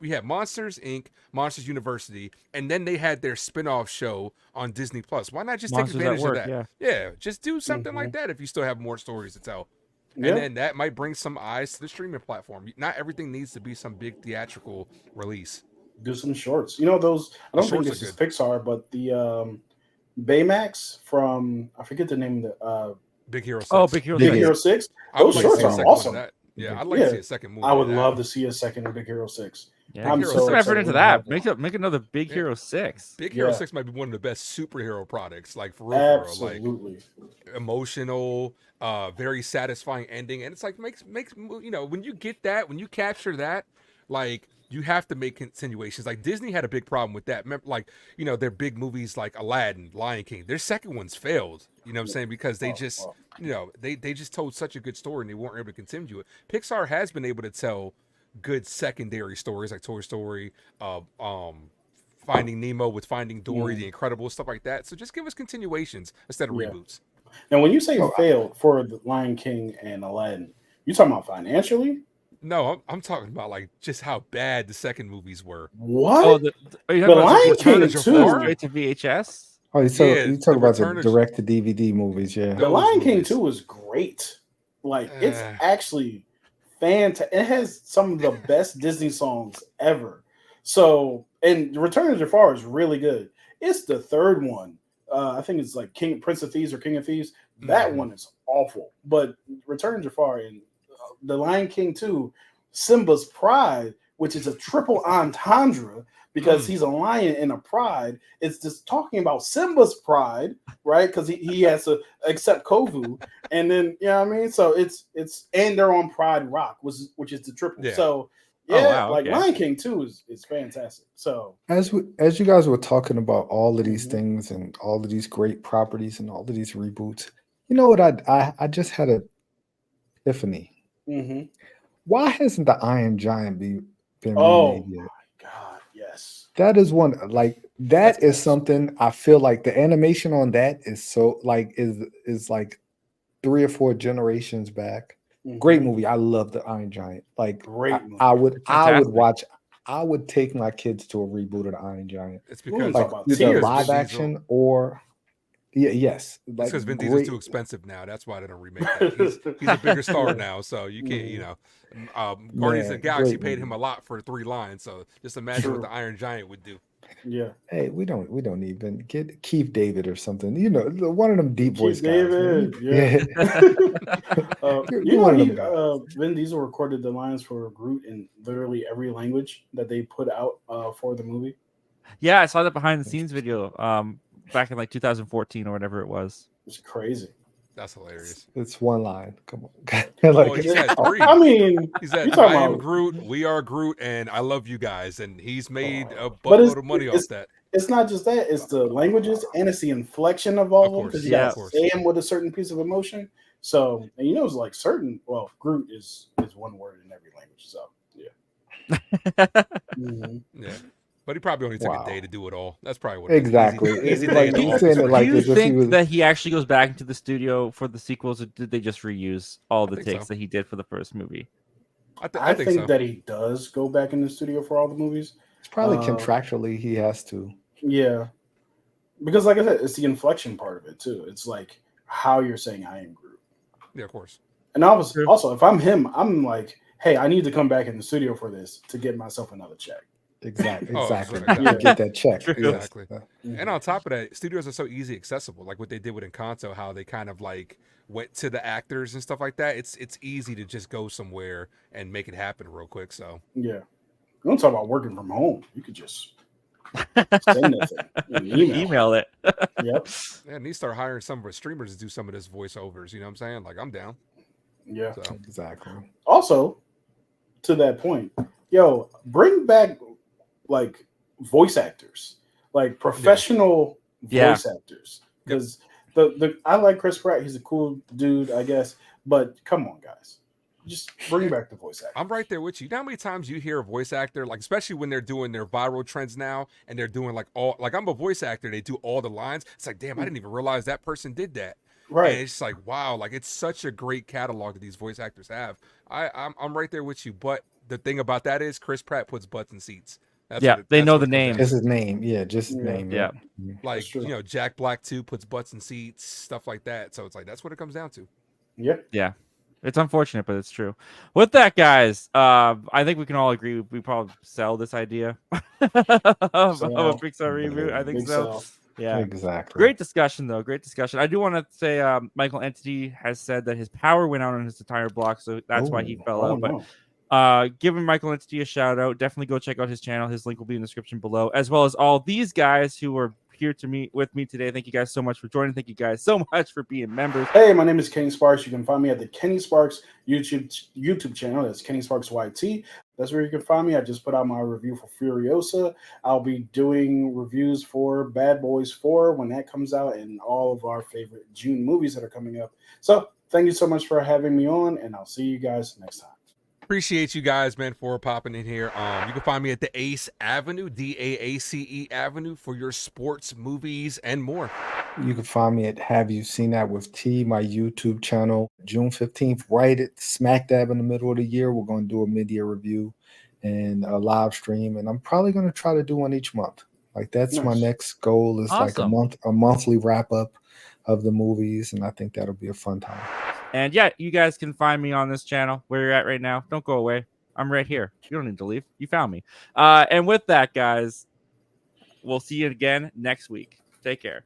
we had Monsters Inc., Monsters University, and then they had their spin-off show on Disney Plus. Why not just Monsters take at advantage Work, of that? yeah. Yeah, just do something like that if you still have more stories to tell. Yeah. And then that might bring some eyes to the streaming platform. Not everything needs to be some big theatrical release. Do some shorts. Those, I don't think shorts this are is Pixar, but the Baymax from, I forget the name of the Big Hero 6. Oh, Big Hero Big 6. Hero 6. I would Those like to shorts see a are second one of awesome. that. Yeah, I'd like to see a second movie. I would of that. love to see a second Big Hero 6. Yeah, I'm Hero put so some effort excited into when they have that. Make another Big Yeah. Hero 6. Big Hero Yeah. 6 might be one of the best superhero products, like for real, Absolutely. like emotional, very satisfying ending, and it's like makes when you get that, when you capture that, like you have to make continuations. Like Disney had a big problem with that. Remember, like their big movies like Aladdin, Lion King, their second ones failed. You know what I'm saying? Because they just they just told such a good story and they weren't able to continue it. Pixar has been able to tell good secondary stories like Toy Story, Finding Nemo with Finding Dory, The Incredibles, stuff like that. So just give us continuations instead of reboots. And when you say failed for the Lion King and Aladdin, you talking about financially? No, I'm talking about like just how bad the second movies were. What? Oh, are you The talking about Lion Return King of Jafar? straight to VHS? Oh, Yeah, you talk the about the Return of- direct to DVD movies, yeah. The Those Lion King movies. 2 is great. Like it's Uh. actually fantastic. It has some of the best Disney songs ever. So, and Return of Jafar is really good. It's the third one. I think it's like Prince of Thieves or King of Thieves. That one is awful. But Return of Jafar and The Lion King 2, Simba's Pride, which is a triple entendre because he's a lion and a pride. It's just talking about Simba's pride, right? Because he has to accept Kovu, and then you know what I mean. So it's and they're on Pride Rock, which is the triple. Yeah. So wow, like okay. Lion King 2 is fantastic. So As you guys were talking about all of these things and all of these great properties and all of these reboots, you know what? I just had a epiphany. Why hasn't the Iron Giant been remade yet? God, yes. That is one like That's that is something I feel like the animation on that is so like is like 3 or 4 generations back. Great movie. I love the Iron Giant. Like Great movie. I would Fantastic. watch. I would take my kids to a reboot of the Iron Giant, It's because like about either tears, live Vin action or yes, It's like because Vin Diesel's too expensive now. That's why they don't remake that. He's a bigger star now, so you can't. Guardians of the Galaxy great paid him movie. a lot for 3 lines, so just imagine what the Iron Giant would do. Yeah. Hey, we don't even get Keith David or something. You know, one of them deep voice guys. David, Yeah. you know, Vin Diesel recorded the lines for Groot in literally every language that they put out for the movie. Yeah, I saw that behind the scenes video back in like 2014 or whatever it was. It's crazy. That's hilarious. It's one line. Come on. Oh, he's had 3. I mean, He's had you talking I am about- Groot, we are Groot, and I love you guys. And he's made a But buttload of money off that. It's not just that; it's the languages and it's the inflection of all of them because you yeah, got to say them with a certain piece of emotion. So, and it's like certain. Well, Groot is one word in every language. So, yeah. Yeah. But he probably only took Wow. a day to do it all. That's probably what Exactly. Easy It's day like in the he's office saying it for like Do you as if he think was. that he actually goes back into the studio for the sequels, or did they just reuse all the think takes so. that he did for the first movie? I think so. that he does go back in the studio for all the movies. It's probably contractually he has to. Yeah, because like I said, it's the inflection part of it too. It's like how you're saying "I am Groot." Yeah, of course. And also, if I'm him, I'm like, hey, I need to come back in the studio for this to get myself another check. Exactly. Oh, Exactly. exactly. To get that check. Yes. Exactly. And on top of that, studios are so easy accessible. Like what they did with Encanto, how they kind of like went to the actors and stuff like that. It's easy to just go somewhere and make it happen real quick. So Yeah, we don't talk about working from home. You could just send that thing in Email it. Yep. yeah, and they start hiring some of our streamers to do some of this voiceovers. You know what I'm saying? Like I'm down. Yeah. So Exactly. Also, to that point, bring back like voice actors, like professional voice actors, because I like Chris Pratt. He's a cool dude, I guess. But come on, guys, just bring back the voice actor. I'm right there with you. You know how many times you hear a voice actor, like especially when they're doing their viral trends now, and they're doing like I'm a voice actor. They do all the lines. It's like, damn, I didn't even realize that person did that. Right. And it's like, wow, like it's such a great catalog that these voice actors have. I'm right there with you. But the thing about that is Chris Pratt puts butts in seats. They know the name. Just his name. Yeah, just his name. Yeah. Like, Jack Black too puts butts in seats, stuff like that. So it's like, that's what it comes down to. Yeah. It's unfortunate, but it's true. With that, guys, I think we can all agree we probably sell this idea of a Pixar reboot. I think Big so. sell. Yeah. Exactly. Great discussion, though. Great discussion. I do want to say Michael Entity has said that his power went out on his entire block, so that's why he fell out. no. But giving Michael Entity a shout out. Definitely go check out his channel. His link will be in the description below, as well as all these guys who were here to meet with me today. Thank you guys so much for joining. Thank you guys so much for being members. Hey, my name is Kenny Sparks. You can find me at the Kenny Sparks YouTube channel. That's Kenny Sparks YT. That's where you can find me. I just put out my review for Furiosa. I'll be doing reviews for Bad Boys 4 when that comes out, and all of our favorite June movies that are coming up. So thank you so much for having me on, and I'll see you guys next time. Appreciate you guys, man, for popping in here. You can find me at the Ace Avenue, DAACE Avenue, for your sports, movies, and more. You can find me at Have You Seen That with T, my YouTube channel. June 15th, right at smack dab in the middle of the year, we're going to do a mid-year review and a live stream, and I'm probably going to try to do one each month. Like that's my Nice. next goal is like Awesome. a monthly wrap up of the movies, and I think that'll be a fun time. And yeah, you guys can find me on this channel where you're at right now. Don't go away. I'm right here. You don't need to leave. You found me. And with that, guys, we'll see you again next week. Take care.